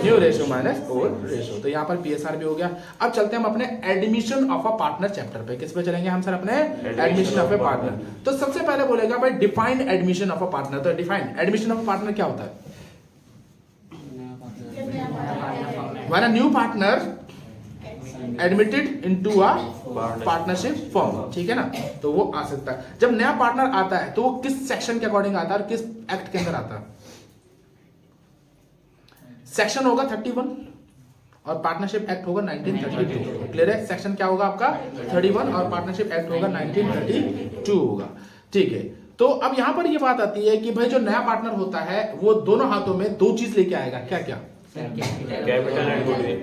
New ratio minus old ratio. तो यहाँ पर पीएसआर भी हो गया। अब चलते हैं हम अपने admission of a partner chapter पे। किस पे चलेंगे हम सर? अपने एडमिशन ऑफ ए पार्टनर। तो सबसे पहले बोलेगा भाई define admission of a partner. तो define admission of a partner क्या होता है? When a new partner admitted into a partnership firm, ठीक है ना, तो वो आ सकता है। जब नया पार्टनर आता है तो वो किस सेक्शन के अकॉर्डिंग आता है और किस एक्ट के अंदर आता है? सेक्शन होगा 31 और पार्टनरशिप एक्ट होगा 1932। क्लियर है? सेक्शन क्या होगा आपका? 31 और पार्टनरशिप एक्ट होगा 1932 होगा। ठीक है, तो अब यहां पर ये बात आती है कि भाई जो नया पार्टनर होता है वो दोनों हाथों में 2 चीज लेके आएगा। क्या क्या? Capital and goodwill.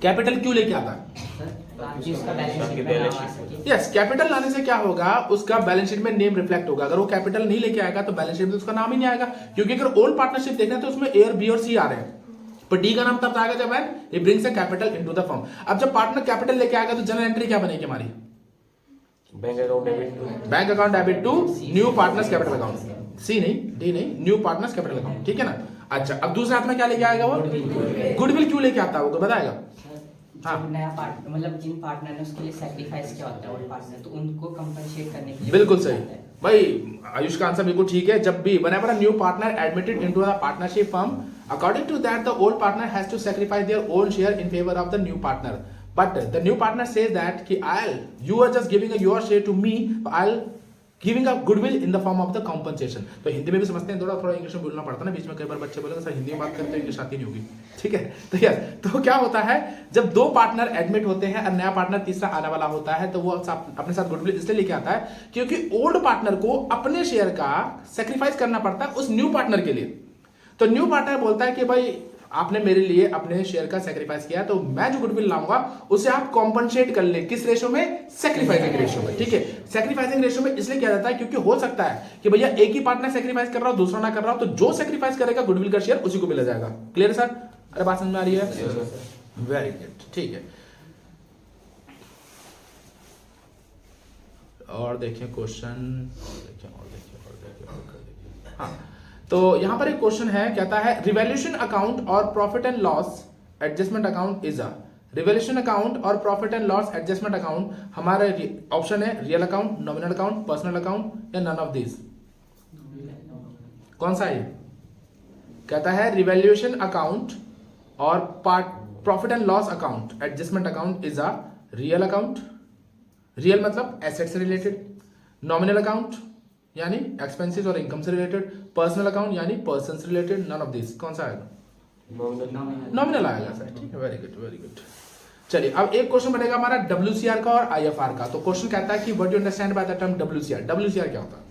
कैपिटल क्यों लेके आता है? यस, कैपिटल लाने से क्या होगा? उसका बैलेंस शीट में नेम रिफ्लेक्ट होगा। अगर वो कैपिटल नहीं लेके आएगा तो बैलेंस शीट में उसका नाम ही नहीं आएगा, क्योंकि अगर ओन पार्टनरशिप देखना है तो उसमें ए और बी और सी आ रहे हैं, पर डी का नाम तब आएगा जब it brings a capital into the firm. अब जब पार्टनर कैपिटल लेके आएगा तो जनरल एंट्री क्या बनेगी हमारी? Bank account debit to new partners capital account. C नहीं, डी नहीं, न्यू पार्टनर्स कैपिटल अकाउंट। ठीक है ना? अच्छा, अब दूसरे हाथ में क्या लेके आएगा वो? गुडविल क्यों लेके आता है वो तो बताएगा। हाँ, नया पार्टनर मतलब जिन पार्टनर ने उसके लिए सैक्रिफाइस किया होता है वो पार्टनर, तो उनको कंपनसेट करने के लिए बिल्कुल सही भाई, आयुष का आंसर बिल्कुल ठीक है। जब भी whenever a new partner admitted into a partnership firm, according to that the old partner has to sacrifice their own share in favor of the new partner, but the new partner says that कि you are just giving your share to me, I'll giving a goodwill in the form of the compensation. तो हिंदी में भी समझते हैं, थोड़ा English में बोलना पड़ता है ना, बीच में कई बार बच्चे बोलेंगे सर हिंदी में बात करते हैं इंग्लिश आती नहीं होगी। ठीक है, तो यस, तो क्या होता है जब 2 पार्टनर एडमिट होते हैं और नया पार्टनर तीसरा आने वाला होता है तो वो अपने साथ गुडविल इसलिए लेके आता है क्योंकि ओल्ड पार्टनर को अपने शेयर का सेक्रीफाइस करना पड़ता है उस न्यू पार्टनर के लिए। तो न्यू पार्टनर बोलता है कि भाई आपने मेरे लिए अपने शेयर का सेक्रीफाइस किया, तो मैं जो गुडविल लाऊंगा उसे आप कॉम्पनसेट कर ले। किस रेशो में? सेक्रीफाइसिंग रेशो में। ठीक है, सेक्रीफाइसिंग रेशो में इसलिए किया जाता है क्योंकि हो सकता है कि भैया एक ही पार्टनर सेक्रीफाइस कर रहा हो दूसरा ना कर रहा हो, तो जो सेक्रीफाइस करेगा गुडविल का शेयर उसी को मिला जाएगा। Clear sir? अरे बात समझ में आ रही है? वेरी गुड, ठीक है। और देखिए क्वेश्चन, हाँ, तो यहां पर एक क्वेश्चन है, कहता है रिवैल्यूएशन अकाउंट और profit and loss adjustment account is a. Revaluation account और profit and loss adjustment account हमारे ऑप्शन है real account, nominal account, personal account या नन ऑफ दिस। कौन सा है? कहता है रिवैल्यूएशन अकाउंट और profit and loss account adjustment account is a real account. Real मतलब एसेट से रिलेटेड, नॉमिनल अकाउंट यानी एक्सपेंसेस और इनकम से रिलेटेड, पर्सनल अकाउंट यानी पर्सन से रिलेटेड। None of this. कौन सा आएगा? नॉमिनल आएगा सर। ठीक है, वेरी गुड वेरी गुड। चलिए, अब एक क्वेश्चन बनेगा हमारा WCR का और IFR का। तो क्वेश्चन कहता है कि what you understand by the term WCR। WCR क्या होता है?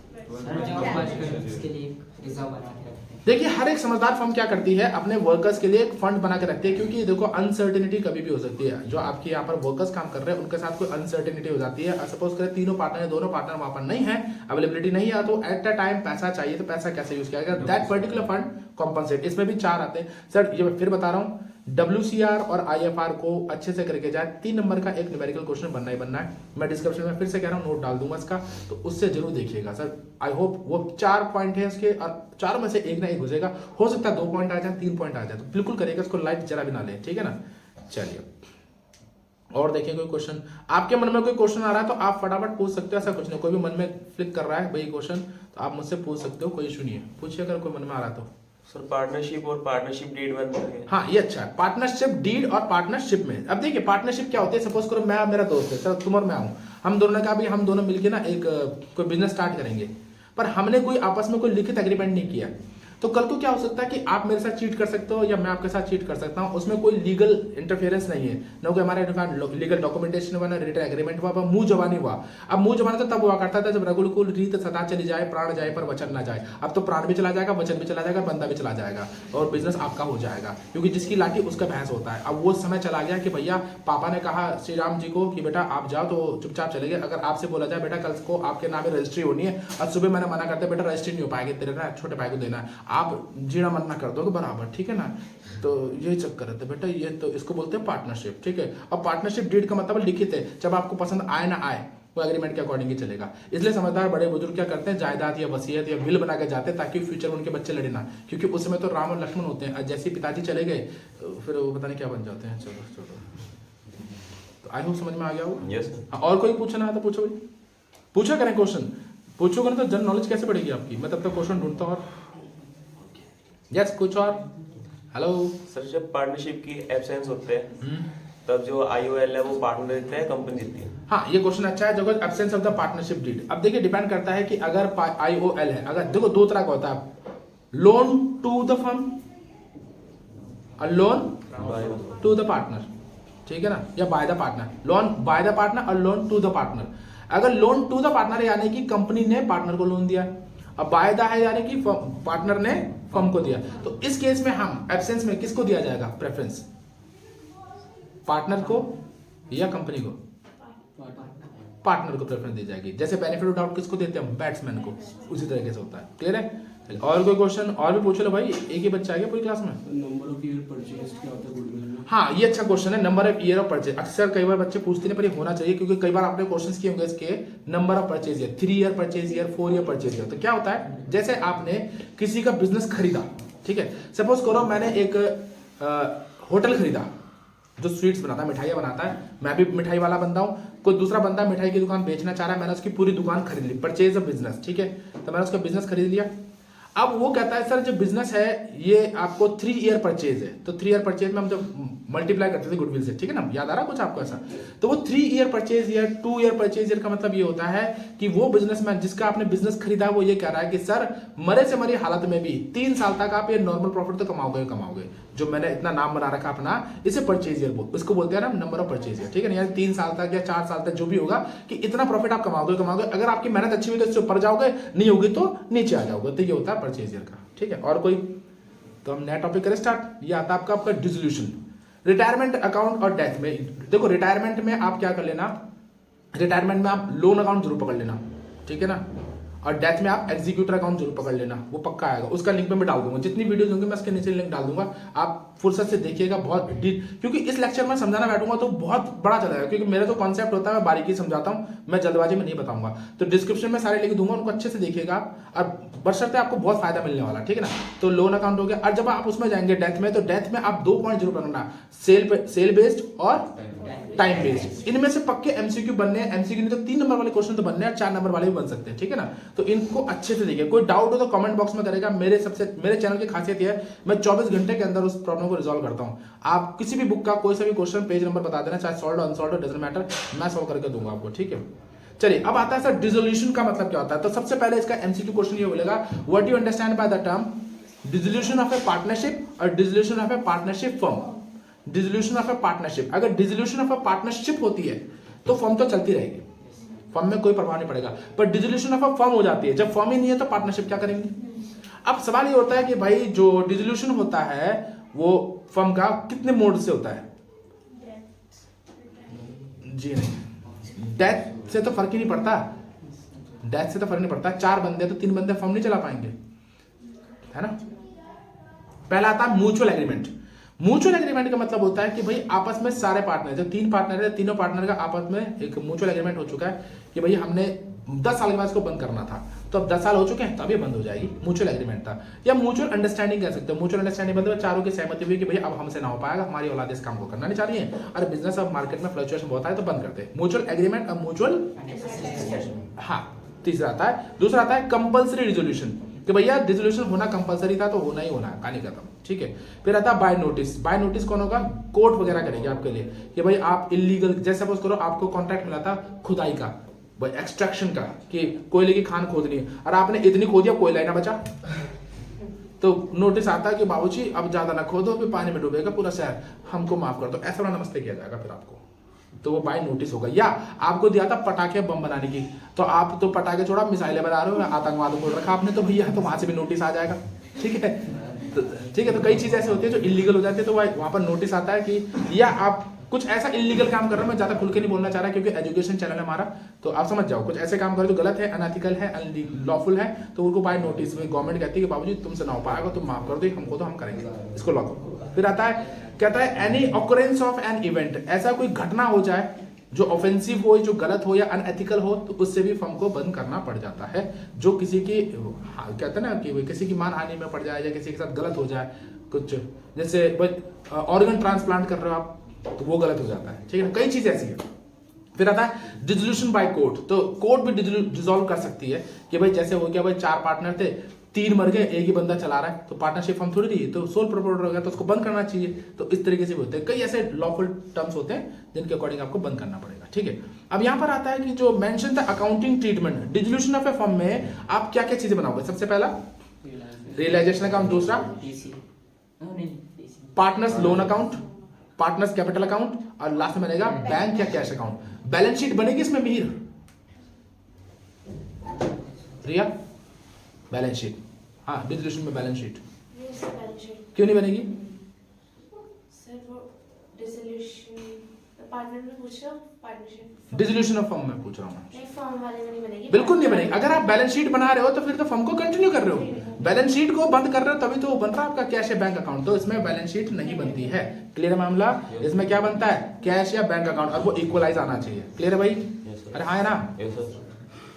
इसके लिए रिजर्व बना के रखते हैं। देखिए, हर एक समझदार फर्म क्या करती है, अपने वर्कर्स के लिए एक फंड बना के रखती है, क्योंकि देखो अनसर्टेनिटी कभी भी हो सकती है। जो आपके यहाँ पर वर्कर्स काम कर रहे हैं उनके साथ कोई अनसर्टेनिटी हो जाती है। सपोज करें तीनों पार्टनर है, दोनों पार्टनर वहां पर नहीं है, अवेलेबिलिटी नहीं है, तो एट अ टाइम पैसा चाहिए, तो पैसा कैसे यूज किया जाएगा? That particular fund compensate. इसमें भी 4 आते हैं सर, ये फिर बता रहा हूँ, WCR और IFR को अच्छे से करके जाए। 3 नंबर का एक न्यूमेरिकल क्वेश्चन बनना ही बनना है। मैं डिस्क्रिप्शन में फिर से कह रहा हूँ, नोट डाल दूंगा इसका, तो उससे जरूर देखिएगा सर। आई होप वो 4 पॉइंट है इसके, और 4 में से एक ना एक हो जाएगा। हो सकता है 2 पॉइंट आ जाए, 3 पॉइंट आ जाए, तो बिल्कुल करिएगा इसको, लाइट जरा भी ना ले। ठीक है ना? चलिए, और देखिए कोई क्वेश्चन आपके मन में कोई क्वेश्चन आ रहा है तो आप फटाफट पूछ सकते हो। ऐसा कुछ नहीं, कोई भी मन में क्लिक कर रहा है भाई क्वेश्चन, तो आप मुझसे पूछ सकते हो, कोई इशू नहीं है। पूछिए अगर कोई मन में आ रहा है तो। सर पार्टनरशिप और पार्टनरशिप डीड बन रही है। हाँ, ये अच्छा है। पार्टनरशिप डीड और पार्टनरशिप में, अब देखिए पार्टनरशिप क्या होती है। सपोज करो मैं, मेरा दोस्त है सर, तुम और मैं हूं, हम दोनों ने कहा भाई हम दोनों मिलके ना एक कोई बिजनेस स्टार्ट करेंगे, पर हमने कोई आपस में कोई लिखित एग्रीमेंट नहीं किया। तो कल को क्या हो सकता है कि आप मेरे साथ चीट कर सकते हो या मैं आपके साथ चीट कर सकता हूं, उसमें कोई लीगल इंटरफेरेंस नहीं है, न कोई हमारे लीगल डॉक्यूमेंटेशन हुआ, ना रिटन एग्रीमेंट हुआ, मुंह जबानी हुआ। अब मुंह जबानी तो तब हुआ करता था जब रघुकुल रीत सदा चली जाए, प्राण जाए पर वचन ना जाए। अब तो प्राण भी चला जाएगा, वचन भी चला जाएगा, बंदा भी चला जाएगा, और बिजनेस आपका हो जाएगा, क्योंकि जिसकी लाठी उसका भैंस होता है। अब वो समय चला गया कि भैया पापा ने कहा श्री राम जी को कि बेटा आप जाओ, तो चुपचाप चले गए। अगर आपसे बोला जाए बेटा कल को आपके नाम में रजिस्ट्री होनी है, और सुबह मैंने मना करते बेटा रजिस्ट्री नहीं हो पाएगी, तेरे ना छोटे भाई को देना है, आप जीना मन ना कर दोगे बराबर, ठीक है ना। तो यही चक्कर है। तो बेटा ये तो इसको बोलते हैं पार्टनरशिप, ठीक है। और पार्टनरशिप डीड का मतलब लिखित है, जब आपको पसंद आए ना आए वो एग्रीमेंट के अकॉर्डिंग ही चलेगा। इसलिए समझदार बड़े बुजुर्ग क्या करते हैं, जायदाद या वसीयत या बिल बना के जाते हैं ताकि फ्यूचर में उनके बच्चे लड़े ना, क्योंकि उस समय तो राम और लक्ष्मण होते हैं। जैसे पिताजी चले गए फिर वो पता नहीं क्या बन जाते हैं। चलो चलो, तो आई होप समझ में आ गया होगा। यस और कोई पूछना है तो पूछो भाई, पूछा करें क्वेश्चन, पूछोगे ना तो जनरल नॉलेज कैसे बढ़ेगी आपकी। मैं तब तक क्वेश्चन ढूंढता हूँ। और यस कुछ और। हेलो सर, जब पार्टनरशिप की एब्सेंस होते हैं तब जो IOL है वो पार्टनर देते हैं, कंपनी देती है। हाँ, ये क्वेश्चन अच्छा है। जब absence of the partnership deed, अब देखिए डिपेंड करता है कि अगर IOL है, अगर देखो दो तरह का होता है, लोन टू द फर्म और लोन टू द पार्टनर, ठीक है ना, या by the partner. Loan by the partner और लोन टू द पार्टनर। अगर लोन टू द पार्टनर यानी कि कंपनी ने पार्टनर को लोन दिया, अब बाय द है यानी कि पार्टनर ने फर्म को दिया। तो इस केस में हम एब्सेंस में किसको दिया जाएगा प्रेफरेंस, पार्टनर को या कंपनी को? पार्टनर को प्रेफरेंस दी जाएगी। जैसे बेनिफिट ऑफ डाउट किसको देते हैं हम, बैट्समैन को, उसी तरीके से होता है। क्लियर है। और कोई क्वेश्चन और भी पूछ लो भाई, एक ही बच्चा आ गया पूरी क्लास में। नंबर ऑफ ईयर परचेज क्या होता है गुडविल में? हाँ, ये अच्छा क्वेश्चन है, number of year of purchase. अक्सर कई बार बच्चे पूछते नहीं, पर ये होना चाहिए, क्योंकि कई बार आपने क्वेश्चंस किए होंगे इसके, number of purchase year, 3 year purchase year, 4 year purchase year. तो क्या होता है, जैसे आपने किसी का बिजनेस खरीदा, ठीक है, सपोज करो मैंने एक होटल खरीदा जो स्वीट्स बनाता है, मिठाइयाँ बनाता है, मैं भी मिठाई वाला बंदा हूँ, कोई दूसरा बंदा मिठाई की दुकान बेचना चाह रहा है, मैंने उसकी पूरी दुकान खरीद ली, परचेज ऑफ बिजनेस, ठीक है। तो मैंने उसका बिजनेस खरीद लिया। अब वो कहता है सर जो बिजनेस है ये आपको 3 ईयर परचेज है। तो 3 ईयर परचेज में हम जब मल्टीप्लाई करते थे गुडविल से, ठीक है ना, याद आ रहा कुछ आपको ऐसा? तो वो 3 year purchase year, 2 year purchase year का मतलब ये होता है कि वो बिजनेसमैन जिसका आपने बिजनेस खरीदा वो ये कह रहा है कि सर मरे से मरी हालत में भी 3 साल तक आप ये नॉर्मल प्रॉफिट तो कमाओगे कमाओगे, जो मैंने इतना नाम बना रखा अपना, इसे परचेज ईयर बोल, इसको बोलते हैं ना नंबर ऑफ परचेज ईयर, ठीक है ना। यानी 3 साल तक या 4 साल तक जो भी होगा कि इतना प्रॉफिट आप कमाओगे कमाओगे, अगर आपकी मेहनत अच्छी हुई तो इससे ऊपर जाओगे, नहीं होगी तो नीचे आ जाओगे। तो ये होता है परचेज ईयर का, ठीक है। और कोई, तो हम नया टॉपिक करें स्टार्ट। ये आता है आपका डिसोल्यूशन, रिटायरमेंट अकाउंट और डेथ में। देखो रिटायरमेंट में आप क्या कर लेना, रिटायरमेंट में आप लोन अकाउंट जरूर पकड़ लेना, ठीक है ना, और डेथ में आप एग्जीक्यूटर अकाउंट जरूर पकड़ लेना, वो पक्का आएगा। उसका लिंक मैं डाल दूंगा, जितनी वीडियोस होंगी मैं इसके नीचे लिंक डाल दूंगा, आप फुर्सत से देखिएगा। बहुत क्योंकि इस लेक्चर में समझाना बैठूंगा तो बहुत बड़ा चला जाएगा, क्योंकि मेरा तो कॉन्सेप्ट होता है मैं बारीकी समझाता हूं, मैं जल्दबाजी में नहीं बताऊंगा। तो डिस्क्रिप्शन में सारे लिंक दूंगा, उनको अच्छे से देखिएगा और बशर्ते आपको बहुत फायदा मिलने वाला, ठीक है ना। तो लोन अकाउंट हो गया। और जब आप उसमें जाएंगे डेथ में, तो डेथ में आप 2 पॉइंट जरूर पकड़ना, सेल बेस्ड और टाइम बेस्ड। इनमें से पक्के एमसीक्यू बनने हैं, एमसीक्यू नहीं तो 3 नंबर वाले क्वेश्चन तो बनने हैं, 4 नंबर वाले भी बन सकते हैं, ठीक है ना। तो इनको अच्छे से देखिए, कोई डाउट हो तो कमेंट बॉक्स में करेगा। मेरे चैनल की खासियत यह है, मैं 24 घंटे के अंदर उस प्रॉब्लम को रिजॉल्व करता हूं। आप किसी भी बुक का कोई सा भी क्वेश्चन पेज नंबर बता देना, चाहे सॉल्व अनसॉल्व डजंट मैटर, मैं सॉल्व करके दूंगा आपको, ठीक है। चलिए अब आता है सर डिसोल्यूशन का मतलब क्या होता है। तो सबसे पहले इसका एमसीक्यू क्वेश्चन ये बोलेगा, what you understand by the term dissolution of a partnership और dissolution of a partnership firm. Dissolution of a partnership, अगर डिसोल्यूशन ऑफ ए पार्टनरशिप होती है तो फर्म तो चलती रहेगी, फर्म में कोई प्रभाव नहीं पड़ेगा। पर डिसोल्यूशन ऑफ ए फर्म हो जाती है, जब फर्म ही नहीं है तो पार्टनरशिप क्या करेंगे। अब सवाल ये होता है कि भाई जो डिसोल्यूशन होता है वो फर्म का कितने मोड से होता है? जी नहीं, डेथ से तो फर्क ही नहीं पड़ता, डेथ से तो फर्क नहीं पड़ता। 4 बंदे तो 3 बंदे फर्म नहीं चला पाएंगे, है ना। पहला आता है म्यूचुअल एग्रीमेंट। म्यूचुअल एग्रीमेंट का मतलब होता है कि भाई आपस में सारे पार्टनर, जब 3 पार्टनर है, तीनों पार्टनर का आपस में एक म्यूचुअल एग्रीमेंट हो चुका है कि भाई हमने 10 साल के बाद इसको बंद करना था, तो अब 10 साल हो चुके हैं तो अब ये बंद हो जाएगी। म्यूचुअल एग्रीमेंट था, या म्यूचुअल अंडरस्टैंडिंग कह सकते हो। म्यूचुअल अंडरस्टैंडिंग मतलब चारों की सहमति हुई कि भाई अब हमसे ना हो पाएगा, हमारी औलाद इस काम को करना नहीं चाह रही है और बिजनेस अब मार्केट में फ्लक्चुएशन बहुत है तो बंद करते हैं। म्यूचुअल एग्रीमेंट और म्यूचुअल, हाँ, तीसरा आता है। दूसरा आता है कंपल्सरी रिजोल्यूशन, कि भैया डिसोल्यूशन होना कंपलसरी था तो होना ही होना है, कहानी खत्म, ठीक है। फिर आता है बाय नोटिस। बाय नोटिस कौन होगा? कोर्ट वगैरह करेगी आपके लिए कि भाई आप इलीगल, जैसे सपोज करो आपको कॉन्ट्रैक्ट मिला था खुदाई का, भाई एक्सट्रैक्शन का, कि कोयले की खान खोदनी है और आपने इतनी खोदी अब कोयला ही ना बचा, तो नोटिस आता है कि बाबूजी अब ज्यादा ना खोदो, फिर पानी में डूबेगा पूरा शहर, हमको माफ कर दो, ऐसा वाला नमस्ते किया जाएगा फिर आपको, तो वो बाय नोटिस होगा। या आपको दिया था पटाखे बम बनाने की, तो आप तो पटाखे छोड़ा मिसाइलें बना रहे हो, आतंकवाद बोल रखा आपने, तो भैया तो वहां से भी नोटिस आ जाएगा, ठीक है। तो ठीक है, तो कई चीजें ऐसे होती है जो इलीगल हो जाती है, तो वहां पर नोटिस आता है कि, या आप कुछ ऐसा इलीगल काम कर रहा हूं, मैं ज्यादा खुल के नहीं बोलना चाह रहा क्योंकि एजुकेशन चैनल है हमारा, तो आप समझ जाओ। कुछ ऐसे काम करो जो गलत है, अनएथिकल है, अनलॉफुल है, तो उनको बाय नोटिस में गवर्नमेंट कहती है कि बाबूजी तुमसे ना हो पाएगा, तुम माफ कर दो, हमको तो हम करेंगे, इसको लॉक करो। फिर आता है, कहता है any occurrence of an event, ऐसा कोई घटना हो जाए जो ऑफेंसिव हो, जो गलत हो या अनएथिकल हो, तो उससे भी फर्म को बंद करना पड़ जाता है। जो किसी की कहते हैं ना कि किसी की मान हानि में पड़ जाए या किसी के साथ गलत हो जाए, कुछ जैसे ऑर्गन ट्रांसप्लांट कर रहे हो आप, तो वो गलत हो जाता है, ठीक है। कई चीज ऐसी है। फिर आता है डिसोल्यूशन बाय कोर्ट, तो कोर्ट भी डिसॉल्व कर सकती है कि भाई जैसे हो गया भाई 4 पार्टनर थे, 3 मर गए, एक ही बंदा चला रहा है, तो पार्टनरशिप हम थोड़ी रही, तो सोल प्रोप्राइटर हो गया तो उसको बंद करना चाहिए। तो इस तरीके से भी होते हैं, कई ऐसे लॉफुल टर्म्स होते हैं जिनके अकॉर्डिंग आपको बंद करना पड़ेगा, ठीक है। अब यहाँ पर आता है कि जो mention the accounting treatment, dissolution of A firm में आप क्या क्या चीजें बनाओगे। सबसे पहला रियलाइजेशन अकाउंट, दूसरा partners loan account, partners capital account, और लास्ट में बनेगा बैंक या कैश अकाउंट। बैलेंस शीट बनेगी इसमें मिहिर, रिया, बैलेंस शीट, हाँ डिसोल्यूशन में बैलेंस शीट क्यों नहीं बनेगी? सर वो डिसोल्यूशन पार्टनर में पूछ रहा हूँ, पार्टनरशिप डिसोल्यूशन ऑफ फर्म में पूछ रहा हूँ मैं। नहीं, फॉर्म वाले में नहीं बनेगी, बिल्कुल नहीं बनेगी। अगर आप बैलेंस शीट बना रहे हो तो फिर तो फर्म को कंटिन्यू कर रहे हो, बैलेंस शीट को बंद कर रहे हो तभी तो बन रहा है आपका कैश या बैंक अकाउंट, तो इसमें बैलेंस शीट नहीं बनती है। क्लियर है मामला? इसमें क्या बनता है, कैश या बैंक अकाउंट, और वो इक्वलाइज आना चाहिए। क्लियर है भाई? अरे हाँ है ना,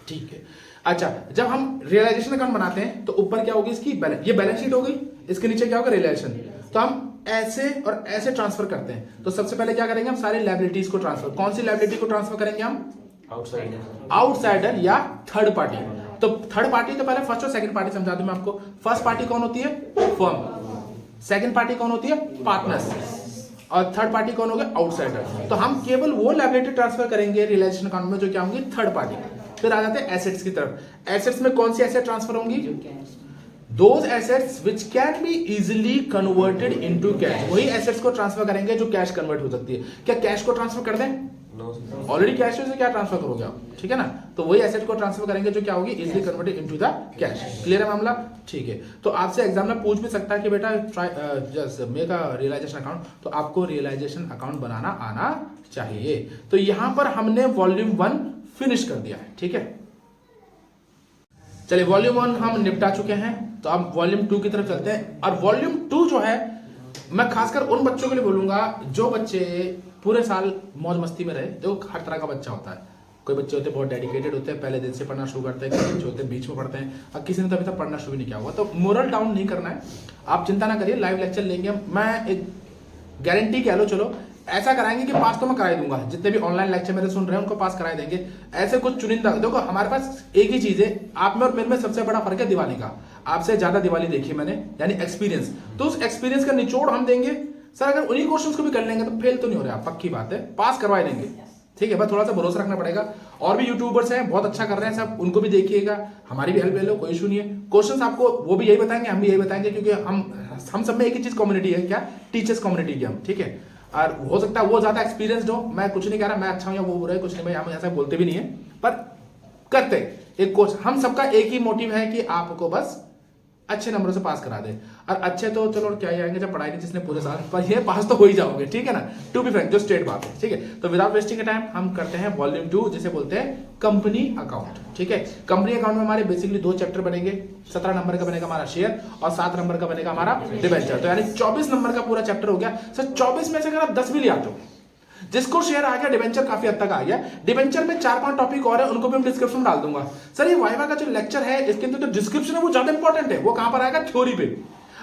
ठीक है। अच्छा, जब हम रियलाइजेशन अकाउंट बनाते हैं तो ऊपर क्या होगी इसकी, ये बैलेंस शीट हो गई, इसके नीचे क्या होगा, रियलाइजेशन। तो हम ऐसे और ऐसे ट्रांसफर करते हैं। तो सबसे पहले क्या करेंगे, हम सारे लायबिलिटीज को ट्रांसफर, कौन सी लायबिलिटी को ट्रांसफर करेंगे हम, आउटसाइडर या थर्ड पार्टी। तो थर्ड पार्टी तो पहले फर्स्ट और सेकंड पार्टी समझा दूं मैं आपको। फर्स्ट पार्टी कौन होती है, फर्म, सेकंड पार्टी कौन होती है, पार्टनर्स, और थर्ड पार्टी कौन हो गया, आउटसाइडर। तो हम केवल वो लायबिलिटी ट्रांसफर करेंगे रियलाइजेशन अकाउंट में जो क्या होंगी, थर्ड पार्टी। फिर आ जाते हैं एसेट्स की तरफ। एसेट्स में कौन सी एसेट ट्रांसफर होंगी, Those assets which can be easily converted into cash, वही एसेट्स को ट्रांसफर करेंगे जो कैश कन्वर्ट हो सकती है। क्या कैश को ट्रांसफर कर दें, ऑलरेडी कैश है, क्या ट्रांसफर करोगे आप, ठीक है ना। तो वही एसेट को ट्रांसफर करेंगे जो क्या होगी, easily converted into the cash. Clear है मामला, ठीक है। तो आपसे एग्जाम में पूछ भी सकता है कि बेटा just make a realisation account, तो आपको रियलाइजेशन अकाउंट बनाना आना चाहिए। तो यहां पर हमने वॉल्यूम 1 फिनिश कर दिया है, ठीक है। चलिए वॉल्यूम 1 हम निपटा चुके हैं, तो अब वॉल्यूम 2 की तरफ चलते हैं। और वॉल्यूम 2 जो है, मैं खासकर उन बच्चों के लिए बोलूंगा जो बच्चे पूरे साल मौज मस्ती में रहे। जो हर तरह का बच्चा होता है, कोई बच्चे होते हैं बहुत डेडिकेटेड होते हैं, पहले दिन से पढ़ना शुरू करते हैं, कुछ बच्चे होते हैं बीच में पढ़ते हैं, और किसी ने तो अभी तक पढ़ना शुरू नहीं किया हुआ। तो मोरल डाउन नहीं करना है, आप चिंता ना करिए, लाइव लेक्चर लेंगे। मैं एक गारंटी कह लो, चलो ऐसा कराएंगे कि पास तो मैं कराई दूंगा, जितने भी ऑनलाइन लेक्चर मेरे सुन रहे हैं उनको पास कराई देंगे। ऐसे कुछ चुनिंदा, देखो हमारे पास एक ही चीज है, आप में और मेरे में सबसे बड़ा फर्क है दिवाली का। आपसे ज्यादा दिवाली देखी है मैंने, यानी एक्सपीरियंस। तो उस एक्सपीरियंस का निचोड़ हम देंगे। सर अगर उन्हीं क्वेश्चंस को भी कर लेंगे तो फेल तो नहीं हो रहे आप, पक्की बात है, पास करवा देंगे, ठीक है। बस थोड़ा सा भरोसा रखना पड़ेगा। और भी यूट्यूबर्स हैं बहुत अच्छा कर रहे हैं सब, उनको भी देखिएगा, हमारी भी हेल्प ले लो, कोई इशू नहीं है। क्वेश्चंस आपको वो भी यही बताएंगे, हम भी यही बताएंगे, क्योंकि हम सब में एक ही चीज कम्युनिटी है, क्या, टीचर्स कम्युनिटी की हम, ठीक है। और हो सकता है वो ज्यादा एक्सपीरियंस्ड हो, मैं कुछ नहीं कह रहा मैं अच्छा हूं या वो बुरा है, कुछ नहीं भाई, हम ऐसा बोलते भी नहीं है, पर करते एक कोर्स। हम सबका एक ही मोटिव है कि आपको बस अच्छे नंबरों से पास करा दे। और अच्छे तो चलो क्या ही आएंगे जब पढ़ाई नहीं जिसने पूरे साल, पर ये पास तो हो ही जाओगे, ठीक है ना। टू बी फ्रैंक, जो स्ट्रेट बात है, ठीक है। तो विदाउट वेस्टिंग टाइम हम करते हैं वॉल्यूम 2, जिसे बोलते हैं कंपनी अकाउंट, ठीक है। कंपनी अकाउंट में हमारे बेसिकली 2 चैप्टर बनेंगे। 17 नंबर का बनेगा हमारा शेयर, और 7 नंबर का बनेगा हमारा डिबेंचर। तो यानी 24 नंबर का पूरा चैप्टर हो गया। सर 24 में से अगर आप 10 भी ले आते हो, जिसको शेयर आ गया, डिबेंचर काफी हद तक आ गया। डिबेंचर में 4-5 टॉपिक और है, उनको भी हम डिस्क्रिप्शन में डाल दूंगा। सर ये वाइवा का जो लेक्चर है, इसके अंदर जो डिस्क्रिप्शन है वो ज्यादा इंपॉर्टेंट है। वो कहां पर आएगा, थ्योरी पे।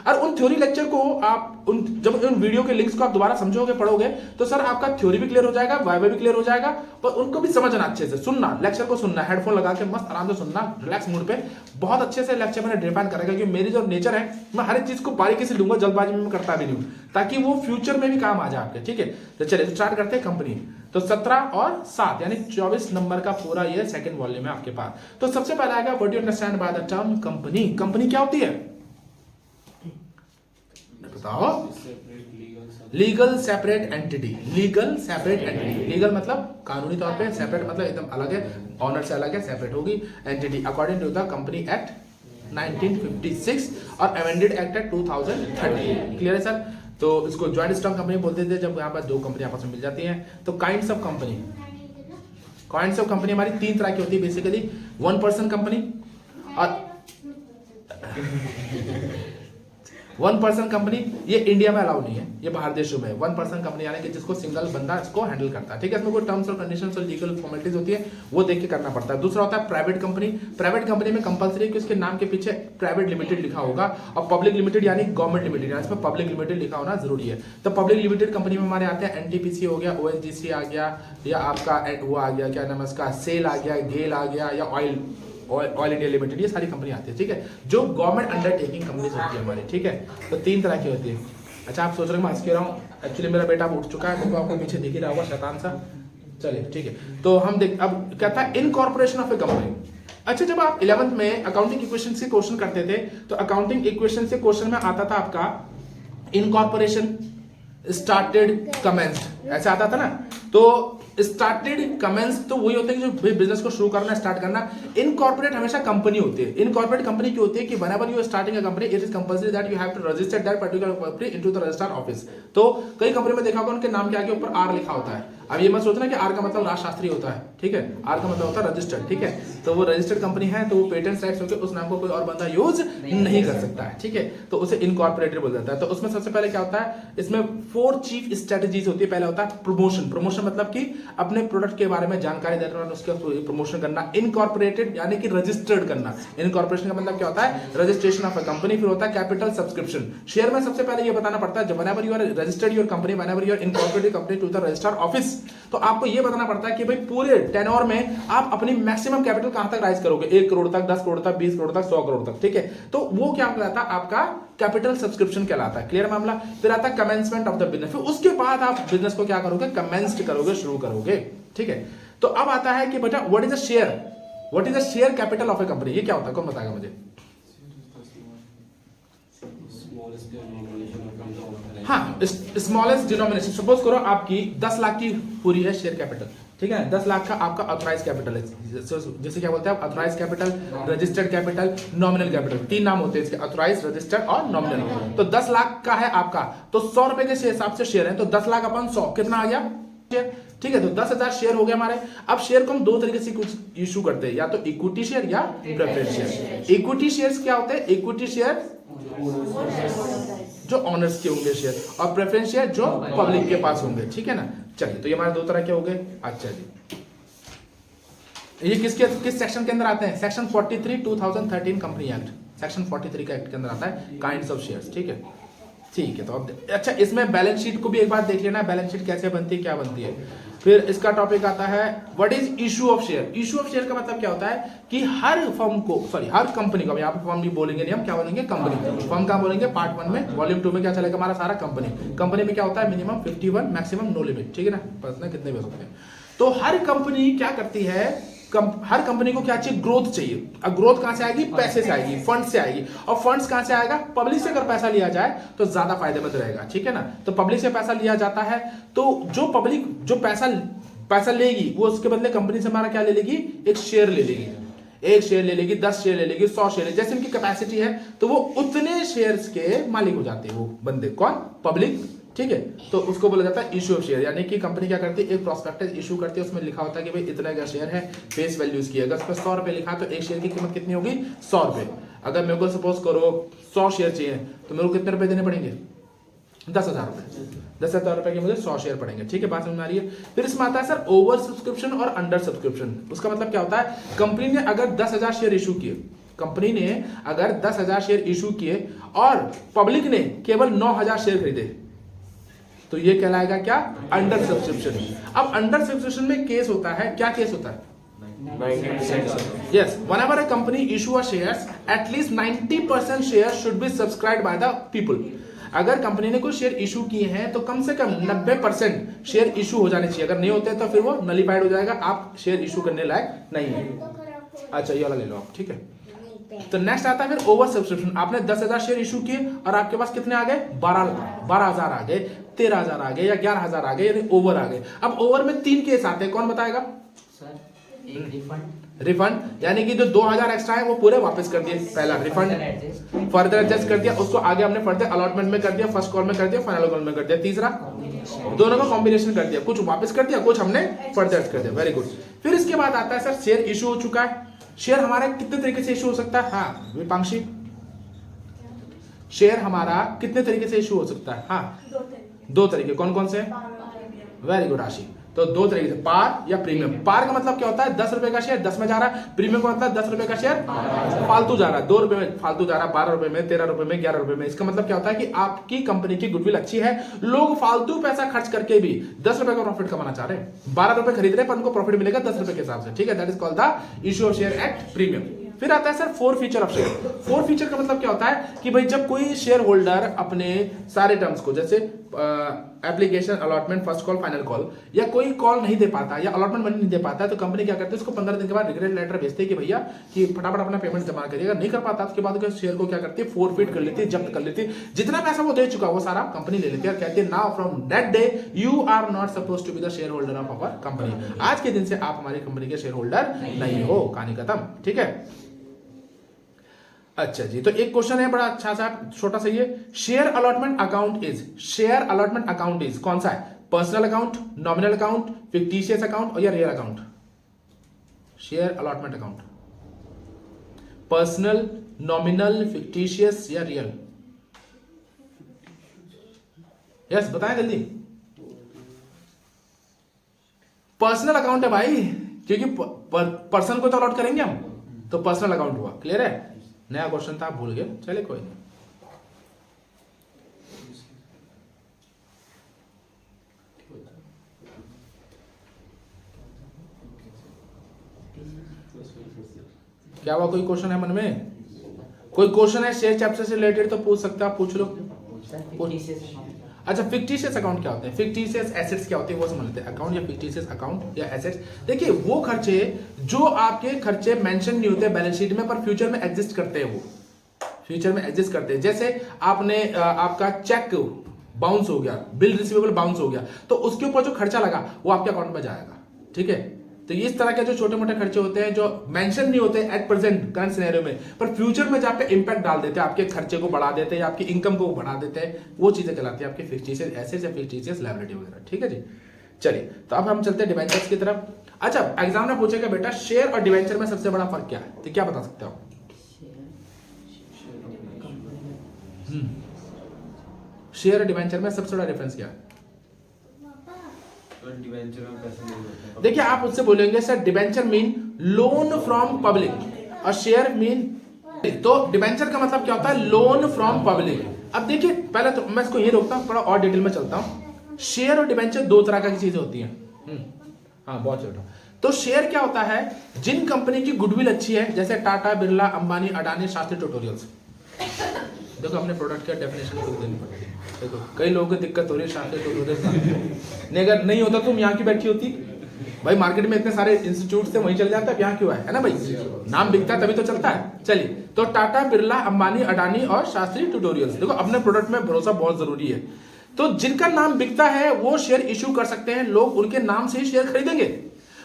और उन थ्योरी लेक्चर को आप जब उन वीडियो के लिंक्स को आप दोबारा समझोगे, पढ़ोगे, तो सर आपका थ्योरी भी क्लियर हो जाएगा, वाइवा भी क्लियर हो जाएगा। पर उनको भी समझना अच्छे से, सुनना, लेक्चर को सुनना, हेडफोन लगा के मस्त आराम से सुनना, रिलैक्स मूड पे बहुत अच्छे से लेक्चर मैंने डिफाइन करेगा। क्योंकि मेरी जो नेचर है, मैं हर एक चीज को बारीकी से लूंगा, जल्दबाजी में करता भी नहीं हूं, ताकि वो फ्यूचर में भी काम आ जाए आपके, ठीक है। तो चलिए स्टार्ट करते हैं कंपनी। तो 17 और 7 यानी 24 नंबर का पूरा ये सेकंड वॉल्यूम है आपके पास। तो सबसे पहला आएगा what you understand by the term company. Company क्या होती है बताओ? Legal separate entity. Legal separate entity, legal मतलब कानूनी तौर पे, सेपरेट मतलब एकदम अलग है, ऑनर से अलग है, सेपरेट होगी। Entity according to the company act 1956 और अमेंडेड एक्ट 2013। क्लियर है सर? तो इसको ज्वाइंट स्टॉक कंपनी बोलते थे जब यहाँ पर दो कंपनी आपस में मिल जाती हैं। तो kinds of company, kinds of company हमारी तीन तरह की होती है बेसिकली। वन पर्सन कंपनी और वन पर्सन कंपनी, ये इंडिया में अलाउ नहीं है, ये बाहर देशों में। वन पर्सन कंपनी यानी कि जिसको सिंगल बंदा इसको हैंडल करता है, ठीक है। इसमें कोई टर्म्स और कंडीशंस और लीगल फॉर्मेलिटीज होती है, वो देख के करना पड़ता है। दूसरा होता है प्राइवेट कंपनी। प्राइवेट कंपनी में कंपलसरी है कि उसके नाम के पीछे प्राइवेट लिमिटेड लिखा होगा और पब्लिक लिमिटेड यानी गवर्नमेंट लिमिटेड, यानी इसमें पब्लिक लिमिटेड लिखा होना जरूरी है। तो पब्लिक लिमिटेड कंपनी में हमारे आते हैं एनटीपीसी हो गया, ओएनजीसी आ गया, या आपका वो आ गया, क्या नाम है उसका, सेल आ गया, गेल आ गया, या ऑयल इंडिया लिमिटेड, ये सारी कंपनी आती है, ठीक है, जो गवर्नमेंट अंडरटेकिंग कंपनीज होती है हमारी, ठीक है। तो तीन तरह की होती है। अच्छा, आप सोच रहे हैं मैं हंस के रहा हूँ, एक्चुअली मेरा बेटा उठ चुका है, आपको पीछे दिख ही रहा होगा शैतान सा। चलिए ठीक है, तो हम देख अब क्या था, इनकॉर्पोरेशन ऑफ ए कंपनी। अच्छा, जब आप 11th में अकाउंटिंग इक्वेशन से क्वेश्चन करते थे तो अकाउंटिंग इक्वेशन से क्वेश्चन में आता था आपका इनकॉर्पोरेशन, स्टार्टेड, कमेंस्ड, ऐसा आता था ना। तो स्टार्टेड, कमेंस तो वही होते हैं जो बिजनेस को शुरू करना, स्टार्ट करना। इनकॉर्पोरेट हमेशा कंपनी होती है। इनकॉर्पोरेट कंपनी की होती है कि whenever you are starting a company it is compulsory that you have to register that particular company into the registrar office. तो कई कंपनी में देखा होगा उनके नाम के आगे ऊपर आर लिखा होता है। अब ये मत सोचना कि आर का मतलब राजशास्त्री होता है, ठीक है, आर का मतलब होता है रजिस्टर्ड, ठीक है। तो वो रजिस्टर्ड कंपनी है तो वो पेटेंट राइट्स होकर उस नाम को कोई और बंदा यूज नहीं कर सकता है, ठीक है। तो उसे इनकॉर्पोरेटेड बोला जाता है। तो उसमें सबसे पहले क्या होता है, इसमें 4 चीफ स्ट्रेटजीज होती है। पहला होता है प्रमोशन। प्रमोशन मतलब कि अपने प्रोडक्ट के बारे में जानकारी देना और उसका प्रमोशन करना। इनकॉर्पोरेटेड यानी कि रजिस्टर्ड करना। इनकॉर्पोरेशन का मतलब क्या होता है, रजिस्ट्रेशन ऑफ अ कंपनी। फिर होता है कैपिटल सब्सक्रिप्शन। शेयर में सबसे पहले ये बताना पड़ता है whenever you are registered your company, whenever you are incorporated company to the registrar office, तो आपको ये बताना पड़ता है कि भाई पूरे टेन्योर में आप अपनी मैक्सिमम कैपिटल कहां तक राइज करोगे, 1 करोड़ तक, 10 करोड़ तक, 20 करोड़ तक, 100 करोड़ तक, ठीक है। तो वो क्या कहलाता है, आपका कैपिटल सब्सक्रिप्शन कहलाता है। क्लियर मामला। फिर आता है कमेंसमेंट ऑफ द बिजनेस। फिर उसके बाद आप बिजनेस को क्या करोगे, कमेंस्ड करोगे, शुरू करोगे, ठीक है। तो अब आता है कि बेटा what is a share, what is a share capital of A company, ये क्या होता है, कौन बताएगा मुझे। हाँ, स्मॉलेस्ट डिनोमिनेशन। सपोज करो आपकी 10 लाख की पूरी है शेयर कैपिटल, ठीक है। 10 लाख का आपका ऑथराइज कैपिटल है, जैसे क्या बोलते हैं आप, authorise capital, registered capital, nominal capital. 3 नाम होते हैं इसके, ऑथराइज, रजिस्टर्ड और नॉमिनल। तो 10 लाख का है आपका, तो 100 रुपए के हिसाब से शेयर है, तो 10 लाख अपन 100 कितना आ गया शेयर, ठीक है। तो 10,000 शेयर हो गए हमारे। अब शेयर को हम 2 तरीके से कुछ इशू करते हैं, या तो इक्विटी शेयर या प्रेफरेंस शेयर। इक्विटी शेयर्स क्या होते हैं, इक्विटी शेयर जो ऑनर्स के होंगे शेयर, और प्रेफरेंस शेयर जो पब्लिक के पास होंगे, ठीक है ना। चलिए, तो ये हमारे 2 तरह के हो गए। अच्छा जी, ये किस सेक्शन के अंदर आते हैं, सेक्शन 43 2013 कंपनी एक्ट, सेक्शन 43 का एक्ट के अंदर आता है, काइंड्स ऑफ शेयर्स, ठीक है। ठीक है, तो अब अच्छा, इसमें बैलेंस शीट को भी एक बार देख लेना, बैलेंस शीट कैसे बनती है, क्या बनती है। फिर इसका टॉपिक आता है what is issue of share. Issue of share का मतलब क्या होता है कि हर फर्म को, सॉरी हर कंपनी को, यहाँ पे फर्म भी बोलेंगे नहीं हम, क्या बोलेंगे, कंपनी। फर्म का बोलेंगे पार्ट 1 में, वॉल्यूम 2 में क्या चलेगा हमारा सारा कंपनी। कंपनी में क्या होता है, मिनिमम 51, मैक्सिमम नो लिमिट, ठीक है ना, पता कितने भी हो सकते हैं। तो हर कंपनी क्या करती है, हर कंपनी को क्या चाहिए, ग्रोथ चाहिए। अब ग्रोथ कहां से आएगी, पैसे से आएगी, फंड से आएगी। और फंड्स कहां से आएगा, पब्लिक से अगर पैसा लिया जाए तो ज्यादा फायदेमंद रहेगा, ठीक है ना। तो पब्लिक से पैसा लिया जाता है, तो जो पब्लिक जो पैसा लेगी वो उसके बदले कंपनी से हमारा क्या ले लेगी, एक शेयर ले लेगी। 1 शेयर ले लेगी, 10 शेयर ले लेगी, 100 शेयर, जैसे उनकी कैपेसिटी है, तो वो उतने शेयर्स के मालिक हो जाते हैं वो बंदे, कौन, पब्लिक, ठीक है। तो उसको बोला जाता है इशू ऑफ शेयर। यानी कि कंपनी क्या करती है, एक प्रोस्पेक्टस इशू करती है, उसमें लिखा होता है कि भाई इतना का शेयर है, फेस वैल्यूज की। अगर उसमें 100 रुपए लिखा तो एक शेयर की कीमत कितनी होगी, 100 रुपए। अगर मेरे को सपोज करो 100 शेयर चाहिए तो मेरे को कितने रुपए देने पड़ेंगे, 10,000 रुपए। 10,000 रुपए के मुझे 100 शेयर पड़ेंगे, ठीक है, बात समझ में आ रही है। फिर इसमें आता है सर ओवर सब्सक्रिप्शन और अंडर सब्सक्रिप्शन। उसका मतलब क्या होता है, कंपनी ने अगर 10,000 शेयर इशू किए, कंपनी ने अगर 10,000 शेयर इशू किए और पब्लिक ने केवल 9,000 शेयर खरीदे, तो ये कहलाएगा क्या, अंडर सब्सक्रिप्शन। अब अंडर सब्सक्रिप्शन में केस होता है, क्या केस होता है, 90%। yes, whenever a company issue a shares, at least 90% shares should be subscribed by the people. अगर कंपनी ने कोई शेयर इशू किए हैं तो कम से कम 90% शेयर इशू हो जाने चाहिए। अगर नहीं होते तो फिर वो नलिफाइड हो जाएगा, आप शेयर इशू करने लायक नहीं है। अच्छा, ये वाला ले लो आप, ठीक है। तो नेक्स्ट आता है फिर ओवर सब्सक्रिप्शन। आपने 10,000 शेयर इशू किए और आपके पास कितने आ गए, 12,000 आ गए, 13,000 आ गए, या 11,000 आ गए, यानी ओवर आ गए। अब ओवर में 3 केस आते हैं, कौन बताएगा, सर एक रिफंड, रिफंड, यानी कि जो 2000 एक्स्ट्रा है वो पूरे वापस कर दिए, पहला रिफंड, फर्दर एडजस्ट कर दिया, उसको आगे हमने फर्दर अलॉटमेंट में कर दिया, फर्स्ट कॉल में कर दिया, फाइनल कॉल में कर दिया, तीसरा दोनों का कॉम्बिनेशन कर दिया, कुछ वापस कर दिया, कुछ हमने फर्दर कर दिया। Very good. फिर इसके बाद आता है सर शेयर इशू हो चुका है। शेयर हमारा कितने तरीके से इशू हो सकता है? हाँ विपांशी, शेयर हमारा कितने तरीके से इशू हो सकता है? हाँ दो तरीके। कौन कौन से? वेरी गुड राशि। तो दो तरीके से, पार या प्रीमियम। पार का मतलब क्या होता है? 10 रुपए का शेयर 10 में जा रहा है। प्रीमियम का मतलब 10 रुपए का शेयर फालतू जा रहा है, 2 रुपए में फालतू जा रहा है, 12 रुपए में, 13 रुपए में, 11 रुपए में। इसका मतलब क्या होता है कि आपकी कंपनी की गुडविल अच्छी है, लोग फालतू पैसा खर्च करके भी 10 रुपए का प्रॉफिट कमाना चाह रहे हैं। 12 रुपए खरीद रहे हैं पर उनको प्रॉफिट मिलेगा 10 रुपए के हिसाब से, ठीक है। That is called the issue of share at premium. फिर आता है sir four feature of share. Four feature का मतलब क्या होता है कि भाई जब कोई शेयर होल्डर अपने सारे टर्म्स को, जैसे application, allotment, first call, final call, या कोई कॉल नहीं दे पाता या अलॉटमेंट मनी नहीं दे पाता है, तो कंपनी क्या करती है उसको 15 दिन के बाद रिग्रेट लेटर भेजती है कि भैया कि फटाफट अपना पेमेंट जमा करिएगा। नहीं कर पाता उसके बाद शेयर को क्या करती है? फोरफिट कर लेती है, जब्त कर लेती है। जितना पैसा वो दे चुका वो सारा कंपनी ले लेती है और कहती है now from that day you are not suppose to be the share holder of our company. आज के दिन से आप हमारी कंपनी के शेयर होल्डर नहीं हो, कहानी खत्म, ठीक है। अच्छा जी, तो एक क्वेश्चन है बड़ा अच्छा सा, छोटा सा, ये share allotment account is, share allotment account is कौन सा है? Personal account, nominal account, fictitious account या real account? Share allotment account personal, nominal, fictitious या रियल? यस बताएं जल्दी। पर्सनल अकाउंट है भाई, क्योंकि पर्सन को तो अलॉट करेंगे हम, तो पर्सनल अकाउंट हुआ। क्लियर है? नया क्वेश्चन था, भूल गए, चले कोई नहीं। क्या हुआ? कोई क्वेश्चन है मन में? कोई क्वेश्चन है शेयर चैप्टर से रिलेटेड तो पूछ सकते हो, आप पूछ लो। अच्छा, फिक्टिशियस अकाउंट क्या होते हैं? फिक्टिशियस एसेट्स क्या होते हैं वो समझ लेते हैं। अकाउंट या फिक्टिशियस अकाउंट या एसेट्स, देखिए वो खर्चे जो आपके खर्चे मेंशन नहीं होते बैलेंस शीट में पर फ्यूचर में एग्जिस्ट करते हैं, वो फ्यूचर में एग्जिस्ट करते हैं। जैसे आपने आपका चेक बाउंस हो गया, बिल रिसीवेबल बाउंस हो गया, तो उसके ऊपर जो खर्चा लगा वो आपके अकाउंट में जाएगा, ठीक है। तो इस तरह के जो छोटे मोटे खर्चे होते हैं जो मेंशन नहीं होते एट प्रेजेंट करंट सिनेरियो में, पर फ्यूचर में जहाँ पे इंपैक्ट डाल देते हैं, आपके खर्चे को बढ़ा देते हैं या आपकी इनकम को बढ़ा देते हैं, वो चीजें कहलाती है आपके फिक्टिशियस एसेट्स या फिक्टिशियस लायबिलिटी वगैरह, ठीक है जी। चलिए, तो अब हम चलते हैं डिवेंचर्स की तरफ। अच्छा, एग्जाम में पूछेगा बेटा शेयर और डिवेंचर में सबसे बड़ा फर्क क्या है, तो क्या बता सकते हो? शेयर और डिवेंचर में सबसे बड़ा डिफरेंस क्या है? डिवेंचर में पैसे नहीं होते। देखिए, आप उससे बोलेंगे sir debenture mean loan from public और शेयर मीन, तो डिवेंचर का मतलब क्या होता है? Loan from public. अब देखिए, पहले तो मैं इसको ये रोकता हूं, थोड़ा और डिटेल में चलता हूं। शेयर और डिवेंचर दो तरह की चीजें होती हैं। हाँ, बहुत चल रहा। तो शेयर क्या होता है? जिन कंपनी की गुडविल अच्छी है, जैसे टाटा, बिरला, अंबानी, अडानी, शास्त्री ट्यूटोरियल्स। देखो, अपने प्रोडक्ट का डेफिनेशन खुद देनी पड़ेगी। देखो, कई लोगों को दिक्कत हो रही है शास्त्री ट्यूटोरियल्स नहीं, अगर नहीं होता तुम यहाँ की बैठी होती भाई। मार्केट में इतने सारे इंस्टीट्यूट से वहीं चल जाता है, यहाँ क्यों है ना भाई? नाम बिकता है तभी तो चलता है। चलिए, तो टाटा, बिरला, अंबानी, अडानी और शास्त्री ट्यूटोरियल्स, देखो अपने प्रोडक्ट में भरोसा बहुत जरूरी है। तो जिनका नाम बिकता है वो शेयर इश्यू कर सकते हैं, लोग उनके नाम से ही शेयर खरीदेंगे।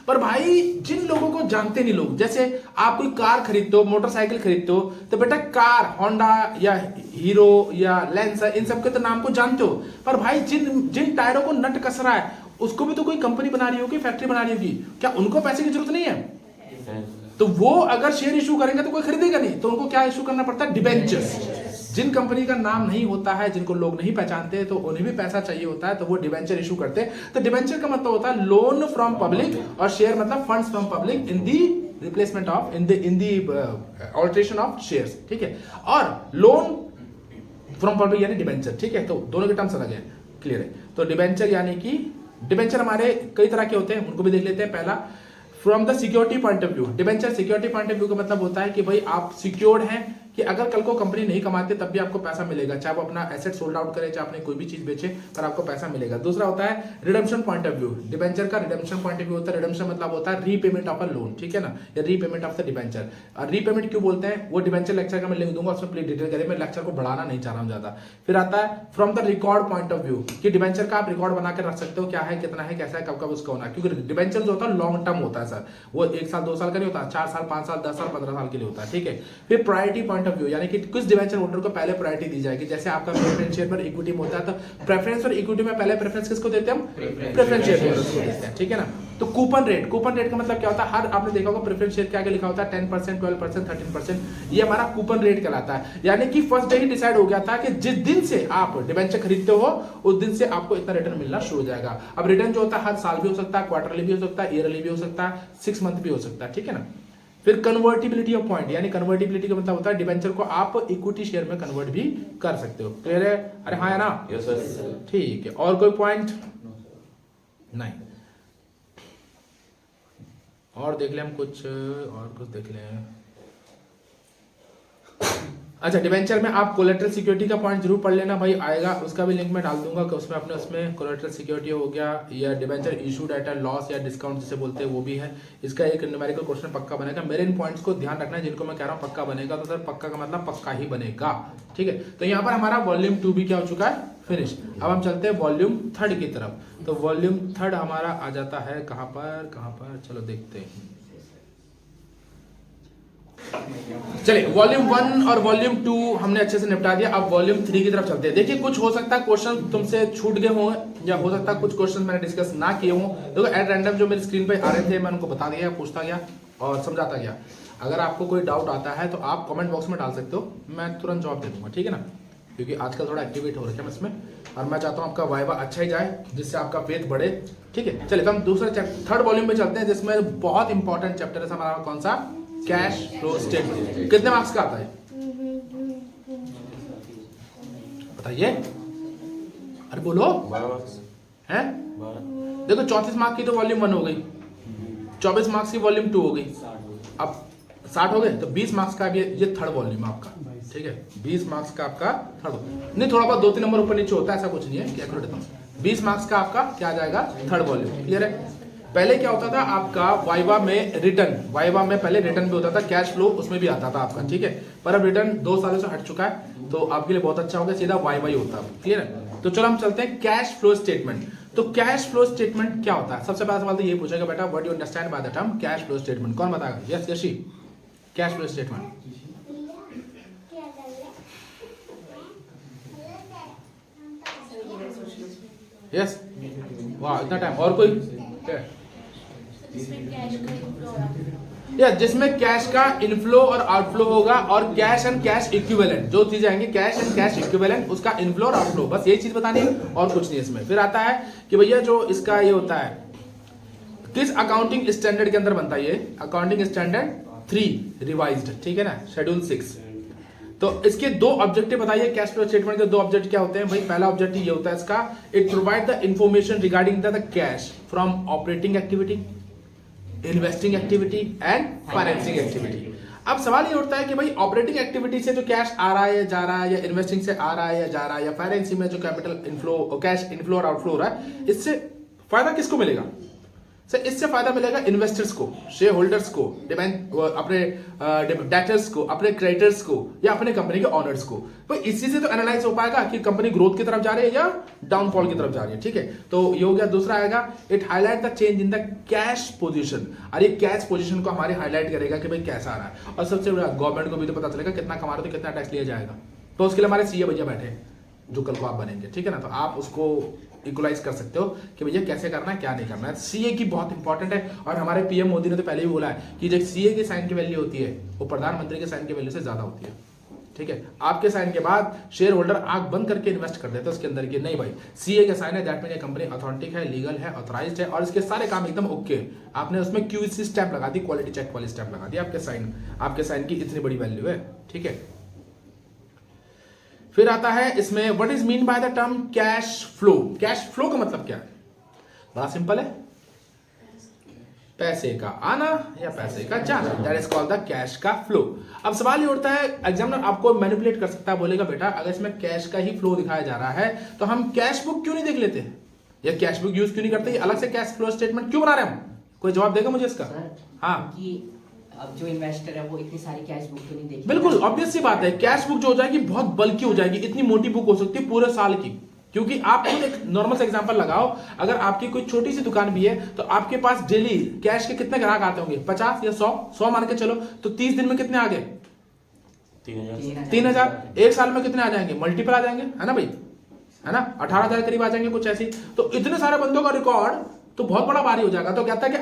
पर भाई जिन लोगों को जानते नहीं लोग, जैसे आप कोई कार खरीदते हो, मोटरसाइकिल खरीदते हो, तो बेटा कार होंडा या हीरो या लेंसर, इन सब के तो नाम को जानते हो, पर भाई जिन टायरों को नट कस रहा है उसको भी तो कोई कंपनी बना रही होगी, फैक्ट्री बना रही होगी, क्या उनको पैसे की जरूरत नहीं है? तो वो अगर शेयर इशू करेंगे तो कोई खरीदेगा नहीं, तो उनको क्या इशू करना पड़ता है? डिबेंचर्स। जिन कंपनी का नाम नहीं होता है, जिनको लोग नहीं पहचानते, तो उन्हें भी पैसा चाहिए होता है, तो वो डिबेंचर इशू करते हैं। तो डिबेंचर का मतलब होता है लोन फ्रॉम पब्लिक और शेयर मतलब funds from public in the replacement of in the alteration of shares, ठीक है। और लोन फ्रॉम पब्लिक यानी डिबेंचर, ठीक है। तो दोनों के टर्म्स अलग है, क्लियर है। तो डिबेंचर यानी कि डिबेंचर हमारे कई तरह के होते हैं, उनको भी देख लेते हैं। पहला, from the security point of view, debenture security point of view का मतलब होता है कि भाई आप सिक्योर्ड हैं कि अगर कल को कंपनी नहीं कमाती तब भी आपको पैसा मिलेगा, चाहे वो अपना एसेट सोल्ड आउट करे, चाहे अपने कोई भी चीज बेचे, पर आपको पैसा मिलेगा। दूसरा होता है redemption point of view. Debenture का रिडेम्पशन पॉइंट ऑफ व्यू होता है, रिडेम्पशन मतलब होता है रीपेमेंट ऑफ अ लोन, ठीक है ना, या रीपेमेंट ऑफ द डिबेंचर। और रीपेमेंट क्यों बोलते हैं वो डिबेंचर लेक्चर का मैं लिख दूंगा, उसमें प्लीज डिटेल करें, मैं लेक्चर को बढ़ाना नहीं चाह रहा हूं ज्यादा। फिर आता है from the record point of view, कि डिबेंचर का आप रिकॉर्ड बना कर रख सकते हो, क्या है, कितना है, कैसा है, कब कब उसका होना, क्योंकि डिबेंचर जो होता है लॉन्ग टर्म होता है सर, वो 1 साल 2 साल का नहीं होता, 4 साल 5 साल 10 साल 15 साल के लिए होता है, ठीक है। फिर प्रायोरिटी पॉइंट ऑफ व्यू, यानी कि कुछ डिबेंचर होल्डर को पहले प्रायोरिटी दी जाएगी, जैसे आपका प्रेफरेंस शेयर पर इक्विटी में होता है, तो प्रेफरेंस और इक्विटी में पहले प्रेफरेंस किसको देते हैं हम, प्रेफरेंस शेयर होल्डर्स को देते हैं, ठीक है ना। तो कूपन रेट, कूपन रेट का मतलब क्या होता है, हर आपने देखा होगा प्रेफरेंस शेयर के आगे लिखा होता है 10%, 12%, 13%, ये हमारा कूपन रेट कहलाता है। यानी कि फर्स्ट डे ही डिसाइड हो गया था कि जिस दिन से आप डिबेंचर खरीदते हो उस दिन से आपको इतना रिटर्न मिलना शुरू हो जाएगा। अब रिटर्न जो होता है हर साल भी हो सकता है, क्वार्टरली भी हो सकता है, ईयरली भी हो सकता है, 6 मंथ भी हो सकता है, ठीक है ना। फिर कन्वर्टिबिलिटी ऑफ पॉइंट, यानी कन्वर्टिबिलिटी का मतलब होता है डिबेंचर को आप इक्विटी शेयर में कन्वर्ट भी कर सकते हो। क्लियर है? अरे हाँ है ना, यस सर। ठीक है। और कोई पॉइंट नहीं, और देख ले हम कुछ, और कुछ देख लें। अच्छा, डिबेंचर में आप कोलेटरल सिक्योरिटी का पॉइंट जरूर पढ़ लेना भाई, आएगा, उसका भी लिंक मैं डाल दूंगा कि उसमें अपने उसमें कोलेटरल सिक्योरिटी हो गया, या debenture issued at a loss या डिस्काउंट जिसे बोलते हैं वो भी है। इसका एक न्यूमेरिकल क्वेश्चन पक्का बनेगा। मेरे इन पॉइंट्स को ध्यान रखना है जिनको मैं कह रहा हूँ पक्का बनेगा, तो सर पक्का का मतलब पक्का ही बनेगा, ठीक है। तो यहाँ पर हमारा वॉल्यूम 2 भी क्या हो चुका है, फिनिश। अब हम चलते हैं वॉल्यूम 3 की तरफ। तो वॉल्यूम 3 हमारा आ जाता है कहाँ पर, चलो देखते हैं। चलिए, वॉल्यूम 1 और वॉल्यूम 2 हमने अच्छे से निपटा दिया। अब वॉल्यूम 3 की तरफ चलते हैं। देखिए, कुछ हो सकता है क्वेश्चन तुमसे छूट गए हों, या हो सकता है कुछ क्वेश्चन मैंने डिस्कस ना किए हों। देखो, एट रैंडम जो मेरी स्क्रीन पे आ रहे थे मैं उनको बता दिया, पूछता गया और समझाता गया। अगर आपको कोई डाउट आता है तो आप कमेंट बॉक्स में डाल सकते हो, मैं तुरंत जवाब दे दूंगा, ठीक है ना, क्योंकि आजकल थोड़ा एक्टिवेट हो रखा है इसमें, और मैं चाहता हूँ आपका वाइवा अच्छा ही जाए, जिससे आपका फेथ बढ़े, ठीक है। चलिए, तो हम दूसरे चैप्टर 3rd वॉल्यूम में चलते हैं, जिसमें बहुत इंपॉर्टेंट चैप्टर है हमारा, कौन सा, कैश फ्लो स्टेटमेंट। कितने मार्क्स का आता है बताइए, अरे बोलो, 12 मार्क्स हैं? 12। देखो, 34 मार्क्स की तो वॉल्यूम 1 हो गई, 24 मार्क्स की वॉल्यूम 2 हो गई, अब 60 हो गए, तो 20 मार्क्स का ये 3rd वॉल्यूम आपका, ठीक है। 20 मार्क्स का आपका 3rd, नहीं थोड़ा बहुत 2-3 नंबर ऊपर नीचे होता है, ऐसा कुछ नहीं है, क्या करो 20 मार्क्स का आपका क्या आ जाएगा, 3rd वॉल्यूम। क्लियर है? पहले क्या होता था आपका वाइवा में रिटर्न, वाइवा में पहले रिटर्न भी होता था, कैश फ्लो उसमें भी आता था आपका, ठीक है। पर अब रिटर्न 2 सालों से हट चुका है, तो आपके लिए बहुत अच्छा होगा, सीधा वाइवा ही होता है। क्लियर है? तो चलो हम चलते हैं कैश फ्लो स्टेटमेंट। तो कैश फ्लो स्टेटमेंट क्या होता है? सबसे पहला सवाल तो ये पूछेगा बेटा, what you understand by the term cash flow statement? कौन बताएगा? Yes Yeshi, cash flow statement. Yes, वाह इतना टाइम, और कोई? जिसमें कैश का इनफ्लो हो रहा है। या जिसमें कैश का इनफ्लो और आउटफ्लो होगा, और कैश एंड कैश इक्विवेलेंट, जो चीजें आएंगी कैश एंड कैश इक्विवेलेंट, उसका इनफ्लो और आउटफ्लो, बस यही चीज बतानी है और कुछ नहीं इसमें। फिर आता है कि भैया जो इसका ये होता है किस अकाउंटिंग स्टैंडर्ड के अंदर बनता है, ये अकाउंटिंग स्टैंडर्ड 3 रिवाइज्ड, ठीक है ना, शेड्यूल 6। तो इसके 2 ऑब्जेक्टिव बताइए, कैश फ्लो स्टेटमेंट के 2 ऑब्जेक्ट क्या होते हैं भाई? पहला ऑब्जेक्टिव ये होता है इसका, it provide the information regarding the cash from operating activity, investing activity and financing activity. अब सवाल ये उठता है कि भाई ऑपरेटिंग एक्टिविटी से जो कैश आ रहा है या जा रहा है, या इन्वेस्टिंग से आ रहा है या जा रहा है, या फाइनेंसिंग में जो कैपिटल इनफ्लो, कैश इनफ्लो और आउटफ्लो हो रहा है, इससे फायदा किसको मिलेगा? सर इससे फायदा मिलेगा इन्वेस्टर्स को, शेयर होल्डर्स को, अपने डेटर्स को, अपने क्रेडिटर्स को, या अपने कंपनी के ऑनर्स को। तो इसी से तो एनालाइज हो पाएगा कि कंपनी ग्रोथ की तरफ जा रही है या डाउनफॉल की तरफ जा रही है, ठीक है। तो ये हो गया। दूसरा आएगा, it highlight the change in the cash position, और ये कैश पोजीशन को हमारे हाईलाइट करेगा कि भाई कैसा आ रहा है। और सबसे बड़ा, गवर्नमेंट को भी तो पता चलेगा कितना कमा रहे हो तो कितना टैक्स लिया जाएगा। तो उसके लिए हमारे सीए भैया बैठे हैं जो कल को आप बनेंगे, ठीक है ना। तो आप उसको इक्वलाइज कर सकते हो कि भैया कैसे करना है, क्या नहीं करना है। सीए की बहुत इंपॉर्टेंट है, और हमारे पीएम मोदी ने तो पहले ही बोला है कि जो सीए के साइन की वैल्यू होती है वो प्रधानमंत्री के साइन की वैल्यू से ज्यादा होती है, ठीक है। आपके साइन के बाद शेयर होल्डर आंख बंद करके इन्वेस्ट कर देते हैं उसके अंदर, की नहीं भाई सीए का साइन है, दैट मीन ये कंपनी अथॉरिटिक है, लीगल है, ऑथराइज्ड है, और इसके सारे काम एकदम ओके। आपने उसमें क्यूसी स्टैंप लगा दी, क्वालिटी चेक वाली स्टैंप लगा दी, आपके साइन की इतनी बड़ी वैल्यू है, ठीक है। फिर आता है इसमें, what is mean by the term cash flow? Cash flow का मतलब क्या है? बड़ा सिंपल है, पैसे का आना या पैसे का जाना, that is called the cash का फ्लो। अब सवाल ये उठता है, एग्जामिनर आपको मैनिपुलेट कर सकता है, बोलेगा बेटा अगर इसमें कैश का ही फ्लो दिखाया जा रहा है तो हम कैश बुक क्यों नहीं देख लेते या कैश बुक यूज क्यों नहीं करते, अलग से कैश फ्लो स्टेटमेंट क्यों बना रहे हैं हम? कोई जवाब देगा मुझे इसका? सर हाँ कि अब जो इन्वेस्टर है वो इतनी सारी कैश बुक तो नहीं देखेगा। बिल्कुल ऑब्वियस सी बात है, कैश बुक जो हो जाएगी बहुत बल्कि हो जाएगी, इतनी मोटी बुक हो सकती है पूरे साल की। क्योंकि आप खुद एक नॉर्मल सा एग्जांपल लगाओ, अगर आपकी कोई छोटी सी दुकान भी है तो आपके पास डेली कैश के कितने ग्राहक आते होंगे? 50 या 100 मान के चलो, तो 30 दिन में कितने आ गए? 3000। एक साल में कितने आ जाएंगे? मल्टीपल आ जाएंगे, है ना भाई, है ना, 18,000 करीब आ जाएंगे कुछ ऐसी। तो इतने सारे बंदों का रिकॉर्ड तो बहुत बड़ा भारी हो जाएगा। तो कहता है कि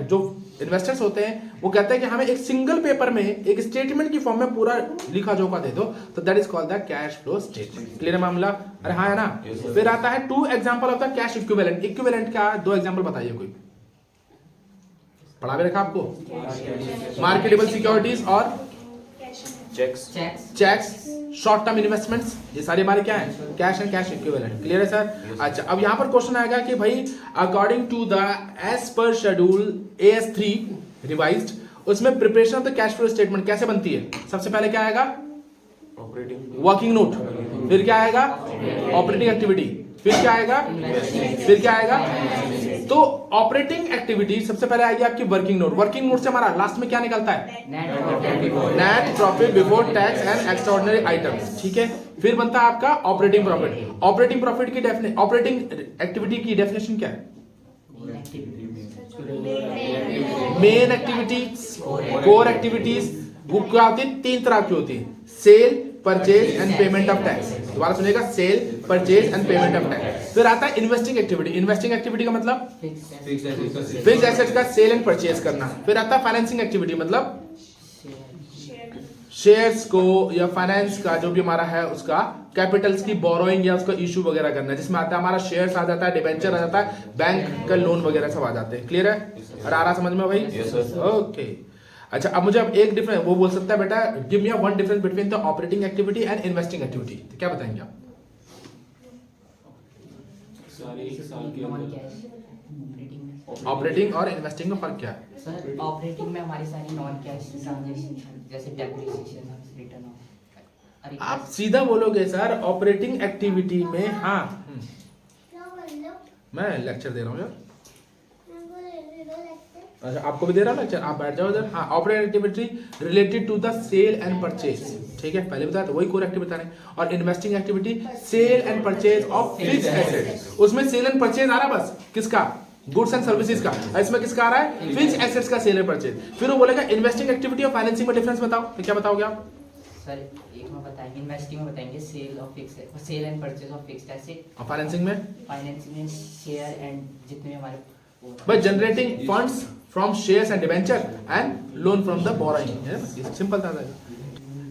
जो इन्वेस्टर्स होते हैं वो कहते हैं कि हमें एक सिंगल पेपर में एक स्टेटमेंट की फॉर्म में पूरा लिखा जोखा दे दो, तो that is called the cash flow statement. Clear है मामला? अरे हाँ है ना। फिर आता है 2 example of the cash equivalent. Equivalent का 2 एग्जांपल बताइए कोई, पढ़ा भी रखा आपको? मार्केटेबल सिक्योरिटीज और चेक्स, शॉर्ट टर्म इन्वेस्टमेंट्स, ये सारी हमारे क्या है? Cash and cash equivalent. Clear है सर? अच्छा, अब यहां पर क्वेश्चन आएगा कि भाई according to the as per schedule AS3 revised, उसमें preparation of the cash flow statement कैसे बनती है? सबसे पहले क्या आएगा? Working note. फिर क्या आएगा? Operating activity. फिर क्या आएगा? फिर क्या आएगा? तो ऑपरेटिंग एक्टिविटी सबसे पहले आएगी आपकी वर्किंग नोट। वर्किंग नोट से हमारा लास्ट में क्या निकलता है? Net profit before tax and extraordinary items. ठीक है, फिर बनता है आपका ऑपरेटिंग प्रॉफिट। ऑपरेटिंग प्रॉफिट की ऑपरेटिंग एक्टिविटी की डेफिनेशन क्या है? Main activities, core activities. वो क्या होती है? 3 तरह की होती है, sale, purchase and payment of tax. दोबारा सुनिएगा, sale, purchase and payment of tax. फिर आता है इन्वेस्टिंग एक्टिविटी। इन्वेस्टिंग एक्टिविटी का मतलब फिक्स्ड एसेट्स का सेल एंड परचेज करना। फिर आता है फाइनेंसिंग एक्टिविटी, मतलब शेयर्स को या फाइनेंस का जो भी हमारा है उसका कैपिटल्स की बोरोइंग या उसका इशू वगैरह करना, जिसमें आता है हमारा शेयर्स आ जाता है, डिबेंचर आ जाता है, बैंक का लोन वगैरह सब आ जाते हैं। क्लियर है? और आ रहा समझ में भाई? ओके। अच्छा, अब मुझे अब एक डिफरेंस वो बोल सकता है बेटा, give me a one difference between the operating activity and investing activity. तो क्या बताएंगे आप? सारे एक साल के अंदर ऑपरेटिंग और इन्वेस्टिंग में फर्क क्या है? सर ऑपरेटिंग में हमारी सारी नॉन कैश ट्रांजैक्शन जैसे डेप्रिसिएशन, रिटर्न ऑफ। आप सीधा बोलोगे सर ऑपरेटिंग एक्टिविटी में। हाँ मैं लेक्चर दे रहा हूँ यार। अच्छा, आपको भी दे रहा हूँ लेक्चर, आप बैठ जाओ इधर। हाँ, operating activity related to the sale and purchase. ठीक है, पहले बताया था, वही कोर एक्टिविटी बता रहे हैं। और investing activity sale and purchase of fixed assets. उसमें सेल एंड परचेज आ रहा है बस, किसका? गुड्स एंड सर्विसेज का। इसमें किसका आ रहा है? फिक्स्ड एसेट्स का सेल एंड परचेज। फिर वो बोलेगा इन्वेस्टिंग एक्टिविटी और फाइनेंसिंग में डिफरेंस बताओ। तो क्या बताओगे आप? सर एक में बताएंगे, इन्वेस्टिंग में बताएंगे sale of fixed, sale and purchase of fixed asset. और फाइनेंसिंग में? फाइनेंसिंग में शेयर एंड जितने हमारे by generating funds from shares and debenture and loan from the borrowing। Simple था।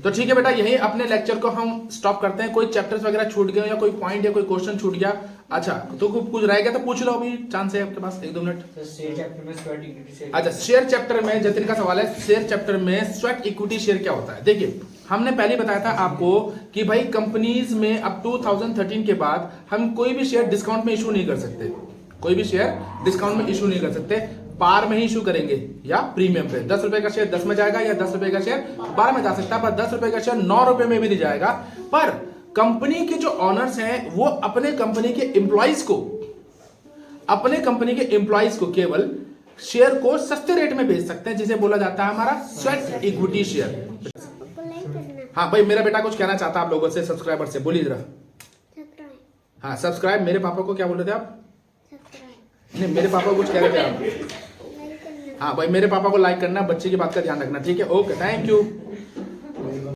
तो ठीक है बेटा, यही अपने लेक्चर को हम स्टॉप करते हैं। कोई चैप्टर्स वगैरह छूट गए या कोई पॉइंट या कोई क्वेश्चन छूट गया, अच्छा तो कुछ रह गया तो पूछ लो, अभी चांस है आपके पास 1-2 मिनट। अच्छा, शेयर चैप्टर में जतिन का सवाल है, शेयर चैप्टर में स्वेट इक्विटी शेयर क्या होता है? देखिए, हमने पहले बताया था आपको कि भाई कंपनीज में अब 2013 के बाद हम कोई भी शेयर डिस्काउंट में इशू नहीं कर सकते। कोई भी शेयर डिस्काउंट में इशू नहीं कर सकते, पार में ही इशू करेंगे या प्रीमियम पे। 10 रुपए का शेयर 10 में जाएगा या 10 रुपए का शेयर 12 में जा सकता है, पर 10 रुपए का शेयर 9 रुपए में भी नहीं जाएगा। पर कंपनी के जो ऑनर्स हैं वो अपने कंपनी के एम्प्लॉइज को केवल शेयर को सस्ते रेट में बेच सकते हैं, जिसे बोला जाता है हमारा स्वेट इक्विटी शेयर। हाँ भाई, मेरा बेटा कुछ कहना चाहता है आप लोगों से, सब्सक्राइबर से, बोलिए जरा। हाँ सब्सक्राइब। मेरे पापा को क्या बोल रहे थे आप? नहीं, मेरे पापा कुछ कह रहे थे आप। हाँ भाई, मेरे पापा को लाइक करना, बच्चे की बात का ध्यान रखना। ठीक है, ओके, थैंक यू।